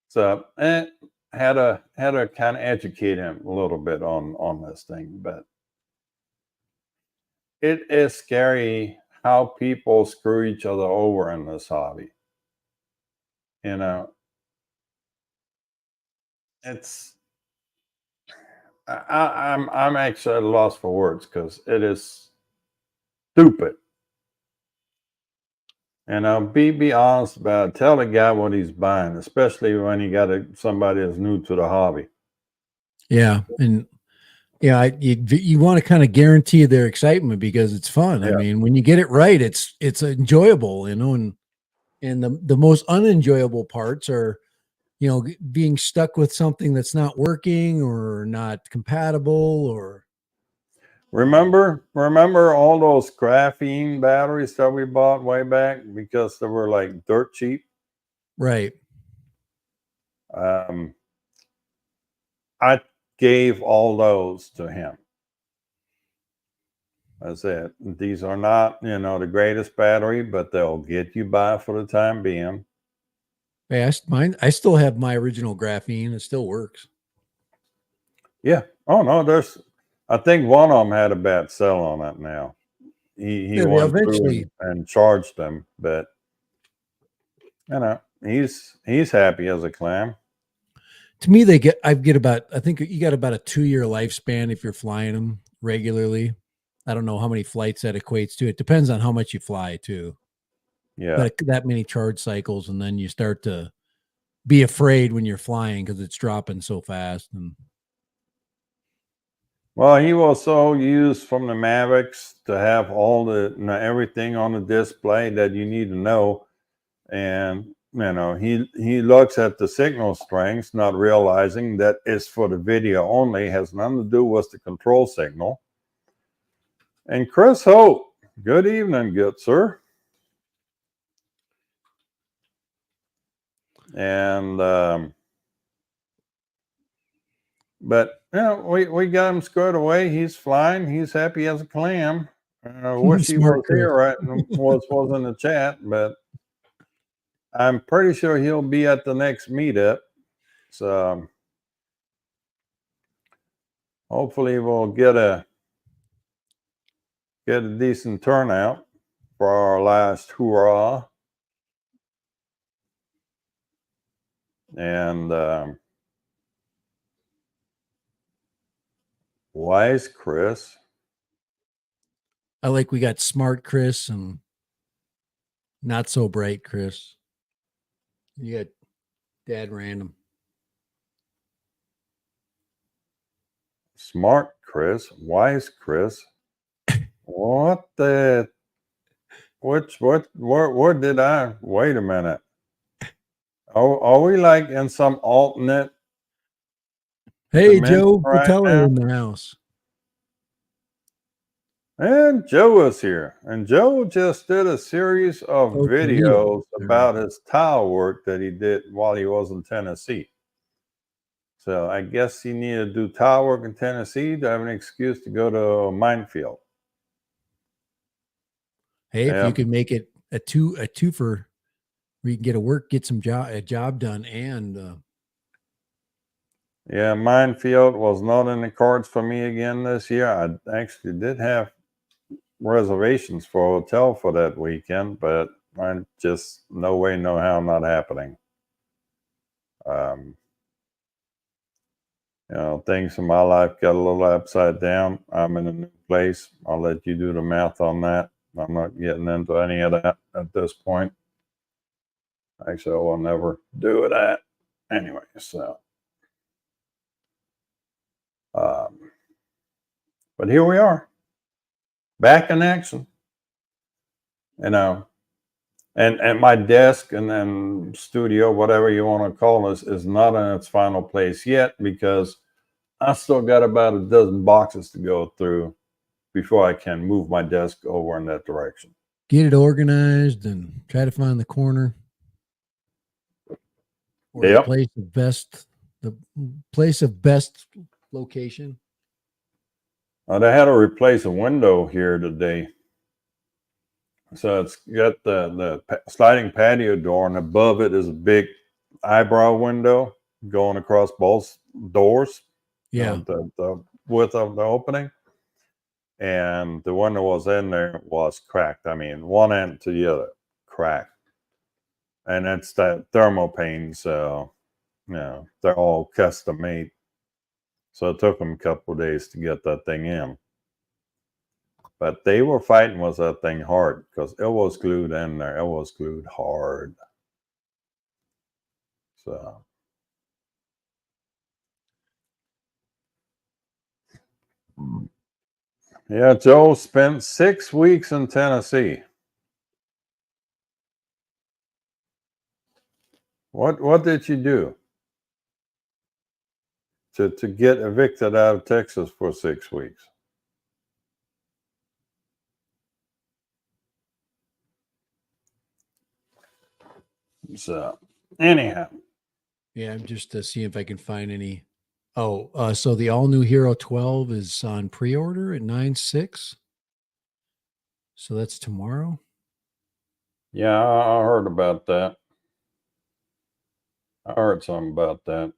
So had to kind of educate him a little bit on this thing, but it is scary how people screw each other over in this hobby. It's I'm actually at a loss for words, because it is stupid. Be honest about it. Tell the guy what he's buying, especially when you got somebody that's new to the hobby. yeah, and yeah, you want to kind of guarantee their excitement because it's fun. Yeah. I mean, when you get it right, it's enjoyable, and the most unenjoyable parts are, being stuck with something that's not working or not compatible, or Remember all those graphene batteries that we bought way back because they were like dirt cheap? right. I gave all those to him. That's it. These are not, the greatest battery, but they'll get you by for the time being. Hey, I still have my original graphene. It still works. Yeah. Oh no, I think one of them had a bad cell on it now. He Yeah, they went through eventually, and charged them, but he's happy as a clam. to me, I think you got about a 2-year lifespan if you're flying them regularly. I don't know how many flights that equates to. It depends on how much you fly too. Yeah. But that many charge cycles, and then you start to be afraid when you're flying because it's dropping so fast. And Well, he was so used from the Mavericks to have all everything on the display that you need to know, and he looks at the signal strengths, not realizing that it's for the video only, has nothing to do with the control signal. And Chris Hope, good evening, good sir. And but we got him squared away. He's flying. He's happy as a clam. I wish he Smart was Chris. here, right? Was in the chat, but I'm pretty sure he'll be at the next meetup. So hopefully we'll get a decent turnout for our last hoorah. And wise Chris. I like we got smart Chris and not so bright Chris. You got dad random. Smart Chris, wise Chris. What the? Where did I? Wait a minute. Are we like in some alternate Hey, dimension Joe right Patella now? in the house. And Joe is here. And Joe just did a series of videos about his tile work that he did while he was in Tennessee. So I guess he needed to do tile work in Tennessee to have an excuse to go to a minefield. Hey, if you could make it a twofer, where you can get a job done, and yeah, minefield was not in the cards for me again this year. I actually did have reservations for a hotel for that weekend, but I just no way, no how, not happening. Things in my life got a little upside down. I'm in a new place. I'll let you do the math on that. I'm not getting into any of that at this point. Actually, I will never do that anyway. So, but here we are, back in action. And my desk and then studio, whatever you want to call this, is not in its final place yet because I still got about a dozen boxes to go through before I can move my desk over in that direction. get it organized and try to find the corner or Yep. the place of best location. They had to replace a window here today. So it's got the sliding patio door, and above it is a big eyebrow window going across both doors. Yeah. The width of the opening. And the window was in there was cracked. I mean, one end to the other, cracked. And it's that thermal pane, so they're all custom made. So it took them a couple of days to get that thing in. But they were fighting with that thing hard because it was glued in there. It was glued hard. So yeah, Joe spent 6 weeks in Tennessee. What did you do to get evicted out of Texas for 6 weeks? So anyhow, Yeah, I'm just to see if I can find any. Oh, so the all new Hero 12 is on pre-order at 9/6. So that's tomorrow. Yeah, I heard about that. I heard something about that.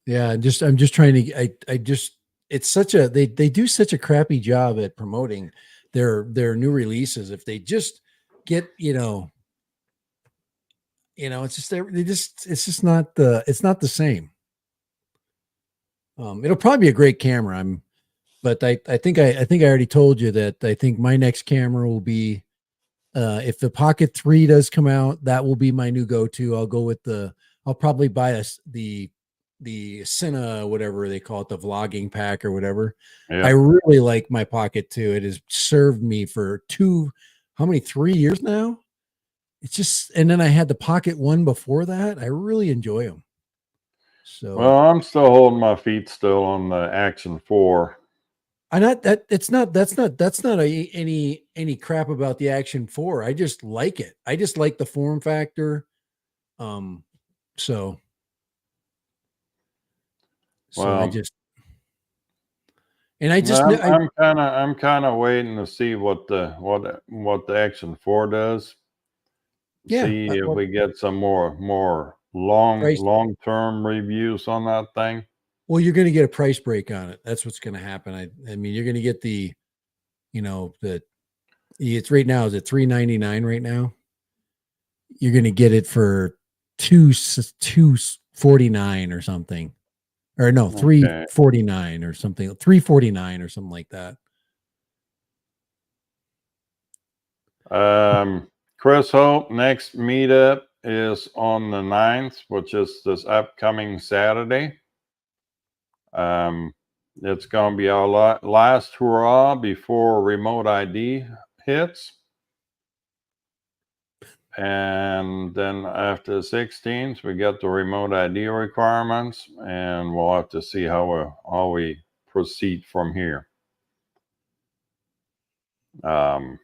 Yeah, I'm just trying to I just it's such a they do such a crappy job at promoting their new releases. If they just get, it's just they just it's just not the same. It'll probably be a great camera. But I think I already told you that I think my next camera will be if the Pocket 3 does come out, that will be my new go-to. I'll probably buy the Cine, whatever they call it, the vlogging pack or whatever. I Yeah. really like my Pocket 2. It has served me for 3 years now. It's just, and then I had the Pocket 1 before that. I really enjoy them. So Well, I'm still holding my feet still on the Action 4. I not that it's not that's not any crap about the Action 4. I just like it. I just like the form factor. Um, so I Well, just and I just I'm kind of waiting to see what the Action 4 does. See if well, we get some more price. long term reviews on that thing. Well, you're going to get a price break on it. That's what's going to happen. I mean, you're going to get it's right now is it $399 right now. You're going to get it for 249 or something, or no, Okay. 349 or something, 349 or something like that. Chris Hope next meetup is on the 9th, which is this upcoming Saturday. It's going to be our last hurrah before remote ID hits. And then after the 16th, we get the remote ID requirements, and we'll have to see how we proceed from here. I'm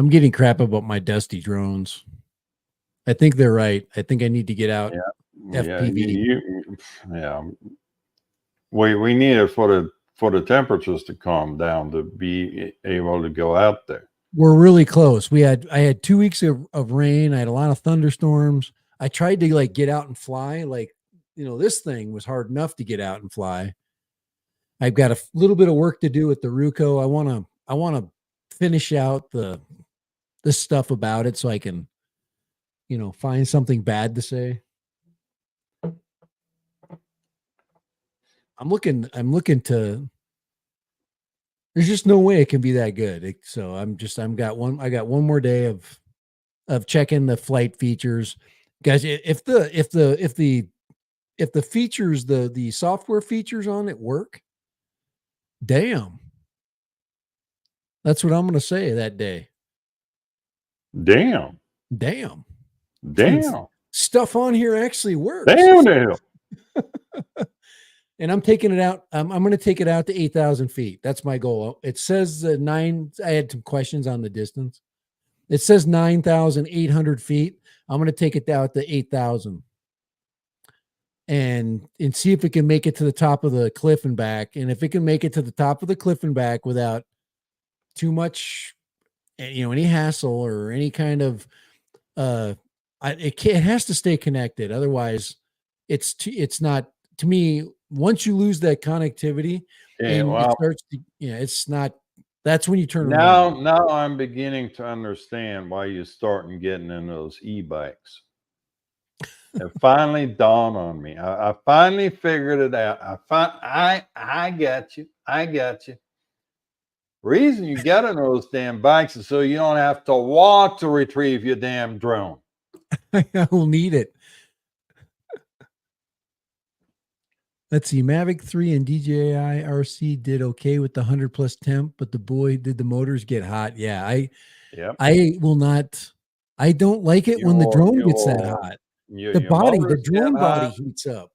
getting crap about my dusty drones. I think they're right. I think I need to get out FPV. Yeah. We need it for the temperatures to calm down to be able to go out there. We're really close. I had 2 weeks of rain. I had a lot of thunderstorms. I tried to like get out and fly. Like, this thing was hard enough to get out and fly. I've got a little bit of work to do with the Ruco. I want to finish out this stuff about it so I can, find something bad to say. I'm looking to there's just no way it can be that good. So I got one more day of checking the flight features. Guys, if the features, the software features on it work, damn. That's what I'm going to say that day. Damn. Stuff on here actually works. Damn. And I'm taking it out. I'm going to take it out to 8,000 feet. That's my goal. It says I had some questions on the distance. It says 9,800 feet. I'm going to take it down to 8,000 and see if it can make it to the top of the cliff and back. And if it can make it to the top of the cliff and back without too much, any hassle or any kind of, it has to stay connected. Otherwise it's not, to me, once you lose that connectivity and it starts to, it's not, that's when you turn around. Now I'm beginning to understand why you're starting getting in those e-bikes. It finally dawned on me. I finally figured it out. I got you. I got you. Reason you get in those damn bikes is so you don't have to walk to retrieve your damn drone. I will need it. Let's see. Mavic 3 and DJI RC did okay with the 100 plus temp, but did the motors get hot? Yeah, I will not. I don't like it when the drone gets that hot. The drone body heats up.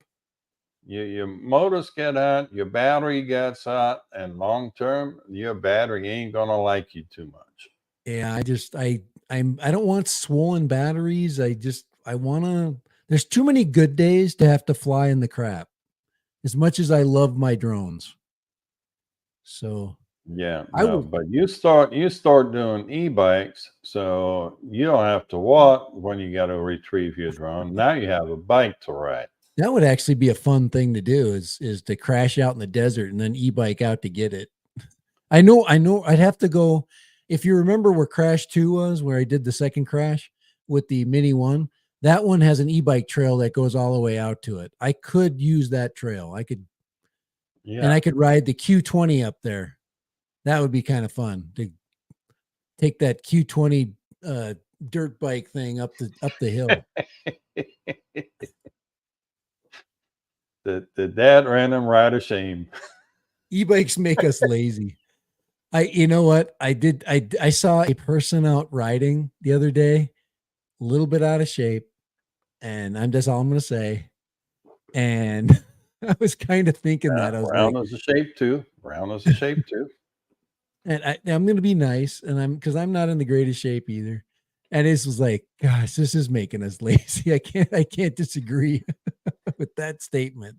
Your motors get hot, your battery gets hot, and long term, your battery ain't gonna like you too much. Yeah, I don't want swollen batteries. there's too many good days to have to fly in the crap, as much as I love my drones. So Yeah, I no, would, but you start doing e-bikes, so you don't have to walk when you got to retrieve your drone. Now you have a bike to ride. that would actually be a fun thing to do is to crash out in the desert and then e-bike out to get it. I know I'd have to go. If you remember where Crash 2 was, where I did the second crash with the Mini 1, that one has an e-bike trail that goes all the way out to it. I could use that trail. Yeah. I could ride the Q20 up there. That would be kind of fun to take that Q20 dirt bike thing up the hill. The dad random ride of shame. E-bikes make us lazy. You know what? I saw a person out riding the other day, a little bit out of shape, and that's all I'm gonna say. And I was kind of thinking that. I was like, Round is a shape too. Round is a shape too. and I'm gonna be nice, and because I'm not in the greatest shape either. And this was like, gosh, this is making us lazy. I can't disagree with that statement.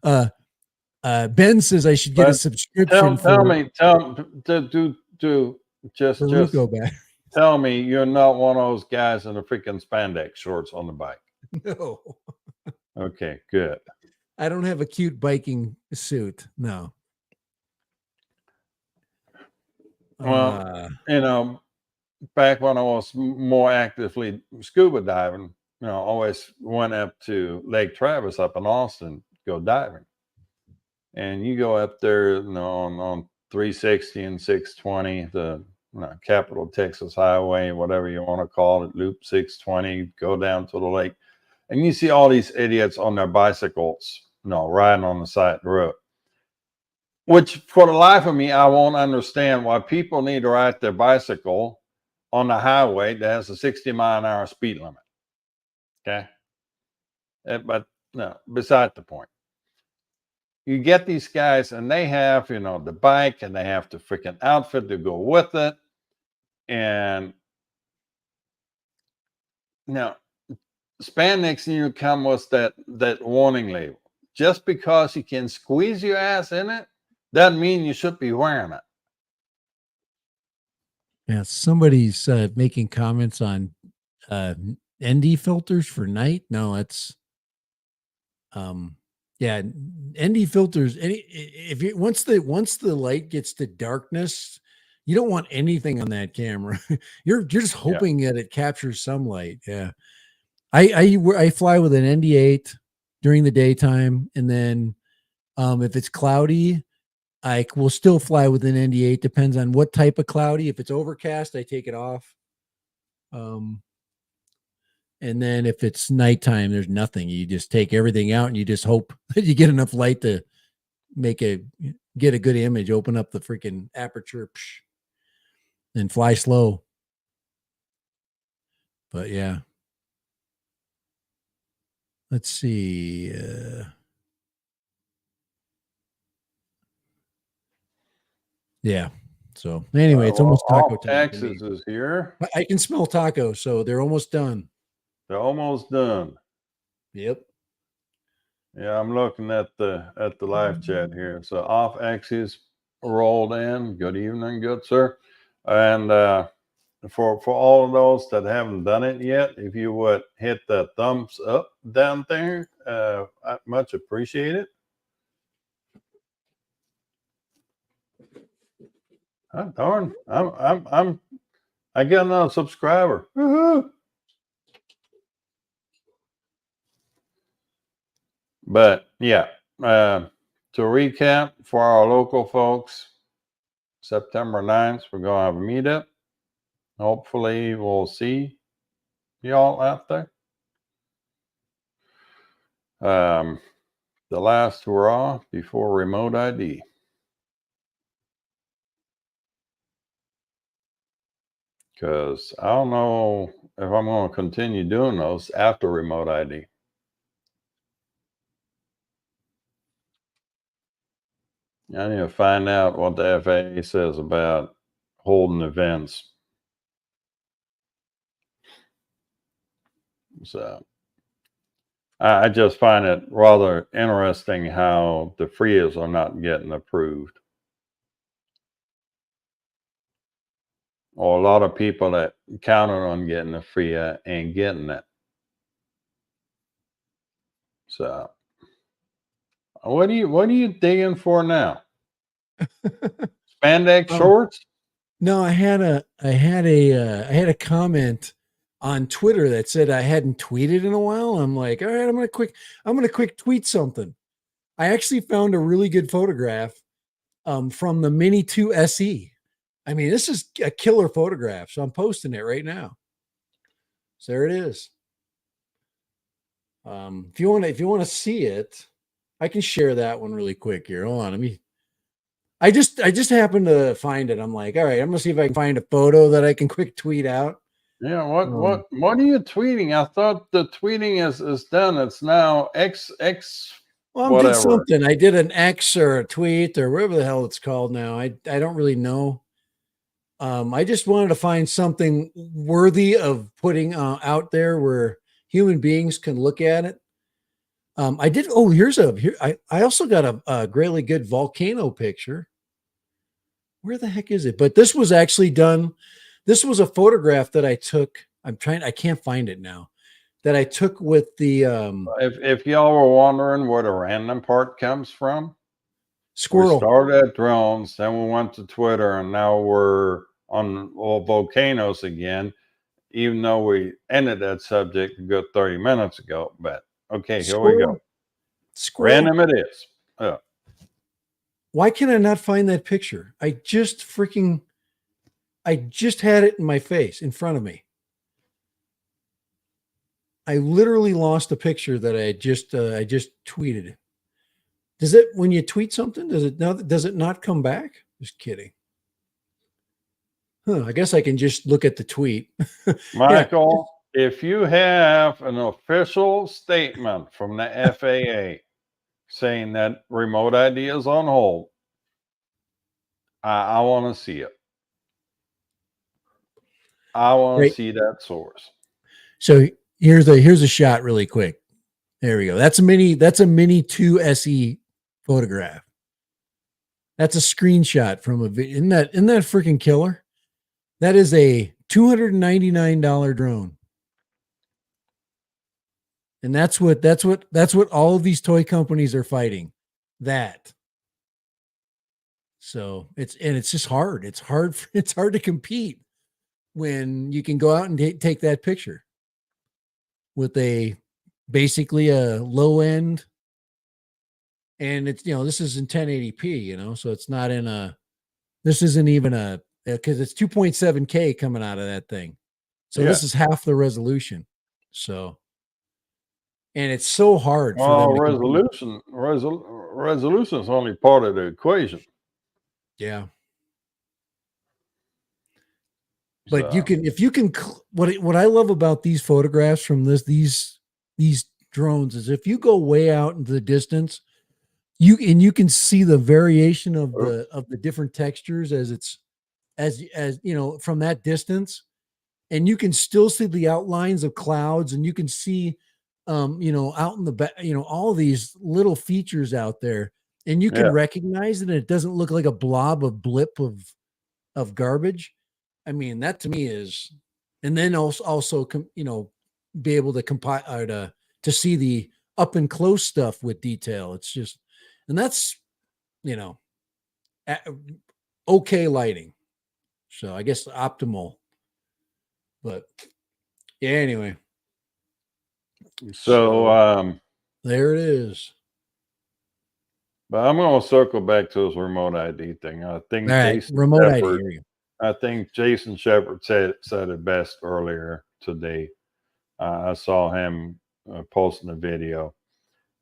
Ben says I should get a But subscription tell me, do for just Ruco back. tell me you're not one of those guys in the freaking spandex shorts on the bike. No, Okay, good. I don't have a cute biking suit. No. Well, back when I was more actively scuba diving, always went up to Lake Travis up in Austin, go diving. And you go up there, on 360 and 620, the Capital Texas Highway, whatever you want to call it, Loop 620, go down to the lake. And you see all these idiots on their bicycles, riding on the side of the road. Which, for the life of me, I won't understand why people need to ride their bicycle on the highway that has a 60-mile-an-hour speed limit. Okay? But no, beside the point. You get these guys and they have, the bike and they have the freaking outfit to go with it. And now spandex in you come with that warning label. Just because you can squeeze your ass in it doesn't mean you should be wearing it. Yeah, somebody's making comments on ND filters for night. No, it's yeah, ND filters. If you once the light gets to darkness, you don't want anything on that camera. You're just hoping that it captures some light. Yeah, I fly with an ND8 during the daytime, and then if it's cloudy, I will still fly with an ND8. Depends on what type of cloudy. If it's overcast, I take it off. And then if it's nighttime, there's nothing. You just take everything out and you just hope that you get enough light to get a good image, open up the freaking aperture and fly slow. But yeah. Let's see. Yeah. So anyway, it's almost taco time. Texas is here. I can smell tacos, so they're almost done. They're almost done. Yep. Yeah, I'm looking at the live chat here. So off X's rolled in. Good evening, good sir. And for all of those that haven't done it yet, if you would hit the thumbs up down there, I much appreciate it. Oh, darn, I got another subscriber. Woo-hoo. But yeah, to recap for our local folks, September 9th, we're going to have a meetup. Hopefully, we'll see y'all out there. The last hurrah before remote ID. Because I don't know if I'm going to continue doing those after remote ID. I need to find out what the FAA says about holding events. So I just find it rather interesting how the FRIAs are not getting approved. Or a lot of people that counted on getting a FRIA ain't getting it. So what are you digging for now? Spandex Oh, shorts? no, I had a comment on Twitter that said I hadn't tweeted in a while. I'm like, all right, I'm gonna quick tweet something. I actually found a really good photograph from the Mini 2 SE. I mean, this is a killer photograph, so I'm posting it right now. So there it is. If you want to see it, I can share that one really quick here. Hold on, let me. I just happened to find it. I'm like, all right, I'm gonna see if I can find a photo that I can quick tweet out. Yeah, Um, what are you tweeting? I thought the tweeting is done. It's now X well, I did whatever. something. I did an X or a tweet or whatever the hell it's called now. I don't really know. I just wanted to find something worthy of putting out there where human beings can look at it. I did. Oh, here. I also got a really good volcano picture. Where the heck is it? But this was actually done. This was a photograph that I took. I can't find it now. That I took with the If y'all were wondering where the random part comes from, we squirrel. started at drones, then we went to Twitter, and now we're on volcanoes again. Even though we ended that subject a good 30 minutes ago, but okay, here we go. Squirrel. Squirrel. Random it is. Yeah. Why can I not find that picture? I just had it in my face in front of me. I literally lost a picture that I just tweeted. Does it when you tweet something, does it not come back? Just kidding. Huh, I guess I can just look at the tweet. Yeah. Michael, if you have an official statement from the FAA saying that remote ID is on hold, I want to see it. I want to Right. see that source. So here's a shot really quick. There we go. That's a mini 2 SE photograph. That's a screenshot from a video. Isn't that freaking killer? That is a $299 drone. And that's what all of these toy companies are fighting. That. So it's just hard. It's hard to compete when you can go out and take that picture with basically a low end, and it's this is in 1080p, so it's not this isn't even because it's 2.7K coming out of that thing. So Yeah. this is half the resolution. So and it's so hard for Well, them to compete. resolution is only part of the equation. Yeah. But So, if you can, what I love about these photographs from these drones is if you go way out into the distance, you can see the variation of the different textures as from that distance, and you can still see the outlines of clouds, and you can see out in the back, all these little features out there, and you can yeah. recognize it, and it doesn't look like a blob of blip of garbage. I mean, that to me is, and then also be able to compile or to see the up and close stuff with detail. It's just, and that's you know okay lighting. So I guess optimal, but yeah. Anyway, So, so there it is. but I'm going to circle back to this remote ID thing. I All think right, Jason remote ID. Shepard. Here you I think Jason Shepard said it best earlier today. I saw him posting a video,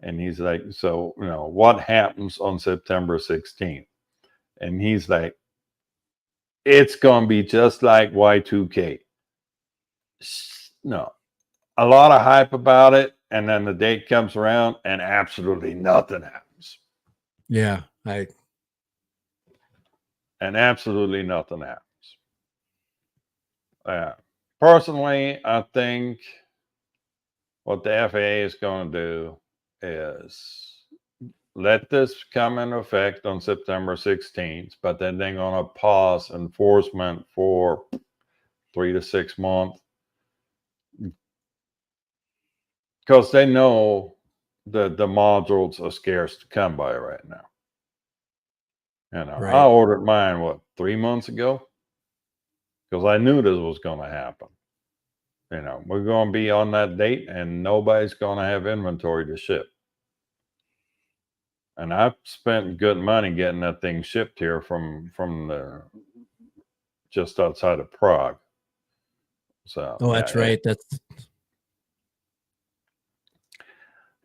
and he's like, "So, what happens on September 16th?" And he's like, "It's gonna be just like Y2K." No, a lot of hype about it, and then the date comes around, and absolutely nothing happens. Yeah, And absolutely nothing happens. Personally, I think what the FAA is going to do is let this come into effect on September 16th, but then they're going to pause enforcement for 3 to 6 months because they know that the modules are scarce to come by right now. You know, Right. I ordered mine, 3 months ago? Because I knew this was going to happen. You know, we're going to be on that date and nobody's going to have inventory to ship. And I've spent good money getting that thing shipped here from the just outside of Prague. So Oh, that's right.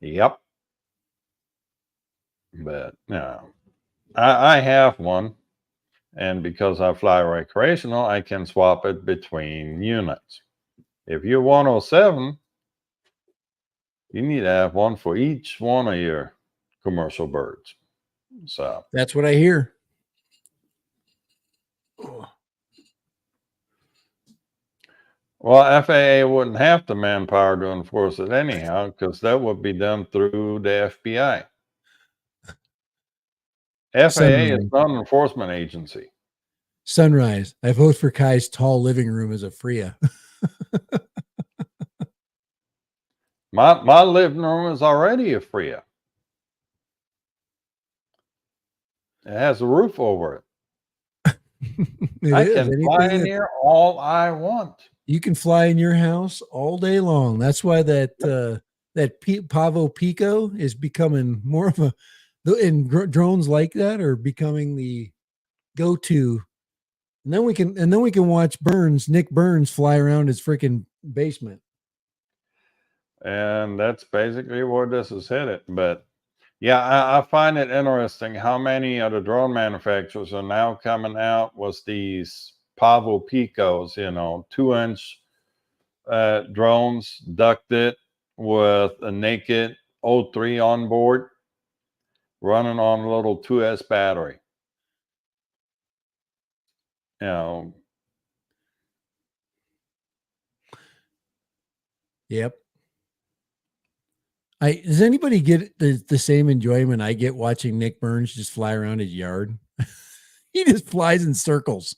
Yep. But no, I have one, and because I fly recreational, I can swap it between units. If you're 107, you need to have one for each one of your commercial birds. So that's what I hear. well, FAA wouldn't have the manpower to enforce it anyhow, because that would be done through the FBI. FAA is not an enforcement agency. Sunrise. I vote for Kai's tall living room as a FRIA. My living room is already a FRIA. It has a roof over it. I can fly in here all I want. You can fly in your house all day long. That's why that Pavo Pico is becoming more of a, and drones like that are becoming the go-to. And then we can watch Nick Burns fly around his freaking basement. And that's basically where this is headed. But yeah, I find it interesting how many of the drone manufacturers are now coming out with these Pavo Picos, 2-inch drones ducted with a naked O3 on board, running on a little 2S battery. Yep. Does anybody get the same enjoyment I get watching Nick Burns just fly around his yard? He just flies in circles.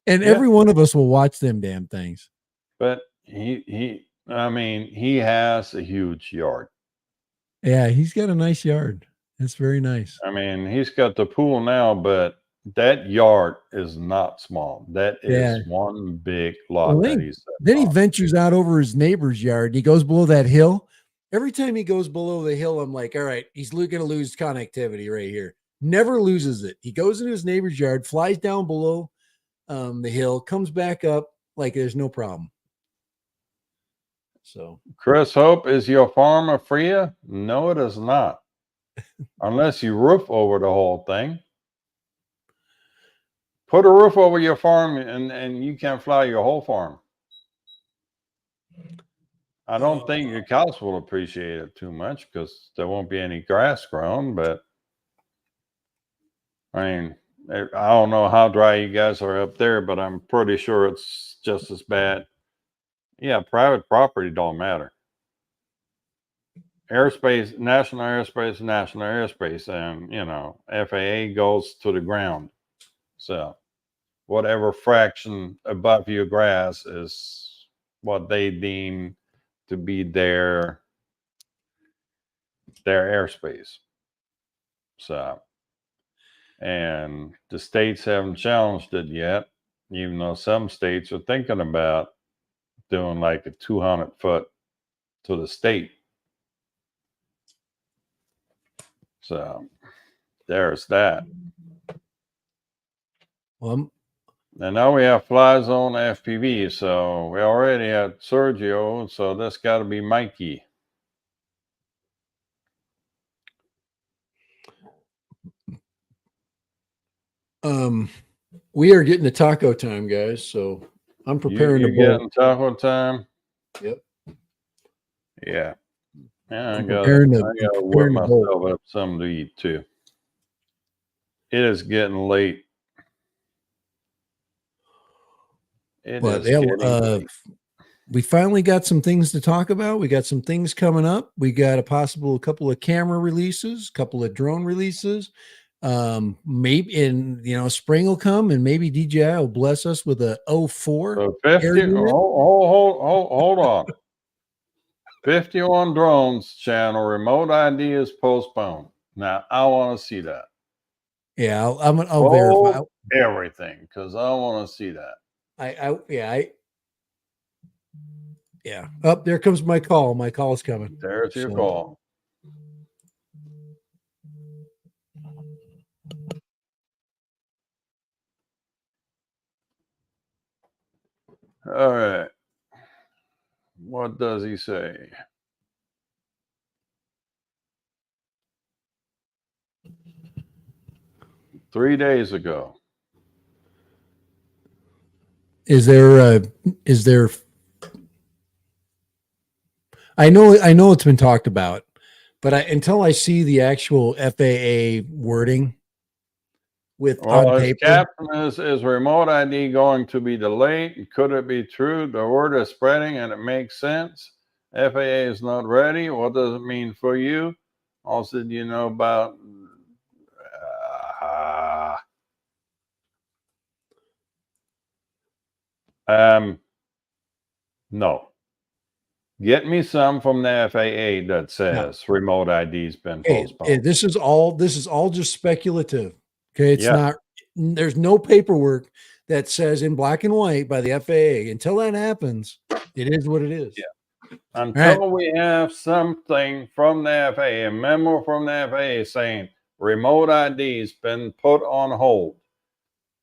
And every one of us will watch them damn things. But he has a huge yard. Yeah, he's got a nice yard. It's very nice. I mean, he's got the pool now, but that yard is not small. That is one big lot that he's then he ventures out over his neighbor's yard. He goes below that hill. Every time he goes below the hill, I'm like, all right, he's going to lose connectivity right here. Never loses it. He goes into his neighbor's yard, flies down below the hill, comes back up like there's no problem. So, Chris Hope, is your farm a FRIA? No, it is not. Unless you roof over the whole thing. Put a roof over your farm and you can fly your whole farm. I don't think your cows will appreciate it too much because there won't be any grass grown, but I mean, I don't know how dry you guys are up there, but I'm pretty sure it's just as bad. Yeah, private property don't matter. Airspace, national airspace, and FAA goes to the ground. So whatever fraction above your grass is what they deem to be their airspace. So, and the states haven't challenged it yet, even though some states are thinking about doing like a 200-foot to the state. So there's that. Well, and now we have Fly Zone FPV. So we already had Sergio. So that's got to be Mikey. We are getting to taco time, guys. So I'm preparing you getting taco time. Yep. Yeah. Yeah, I I'm gotta preparing whip myself up something to eat too. It is getting late. It is getting late. we finally got some things to talk about. We got some things coming up. We got a couple of camera releases, couple of drone releases. Maybe spring will come and maybe DJI will bless us with a 04 So air 50, unit. hold on. 50 on drones channel, remote ID is postponed. Now, I want to see that. Yeah, I'll verify. Everything, because I want to see that. Yeah. Oh, there comes my call. My call is coming. There's your So- call. All right. What does he say? Three days ago. Is there I know it's been talked about, but until I see the actual FAA wording on Well, his paper. caption is remote ID going to be delayed? Could it be true? The word is spreading and it makes sense. FAA is not ready. What does it mean for you? Also, do you know about no. Get me some from the FAA that says remote ID's been postponed. This is all just speculative. Okay. It's Yeah. not, there's no paperwork that says in black and white by the FAA. Until that happens, it is what it is. Yeah. Until we have something from the FAA, a memo from the FAA saying remote ID's been put on hold.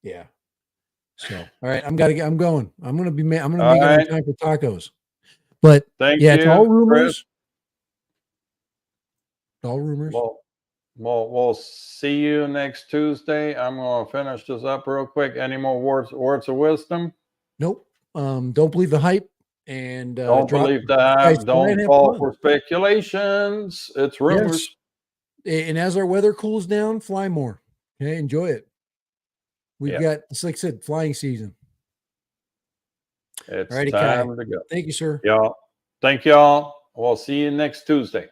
Yeah. So, all right, I'm going. I'm going to make it on time for tacos. But thank you, it's all rumors. Chris. All rumors. We'll see you next Tuesday. I'm going to finish this up real quick. Any more words of wisdom? Nope. Don't believe the hype, and don't believe the hype. Don't fall for speculations. It's rumors. Yes. And as our weather cools down, fly more. Okay, enjoy it. We've got, like I said, flying season. It's time to go. Thank you, sir. Y'all. Thank y'all. We'll see you next Tuesday.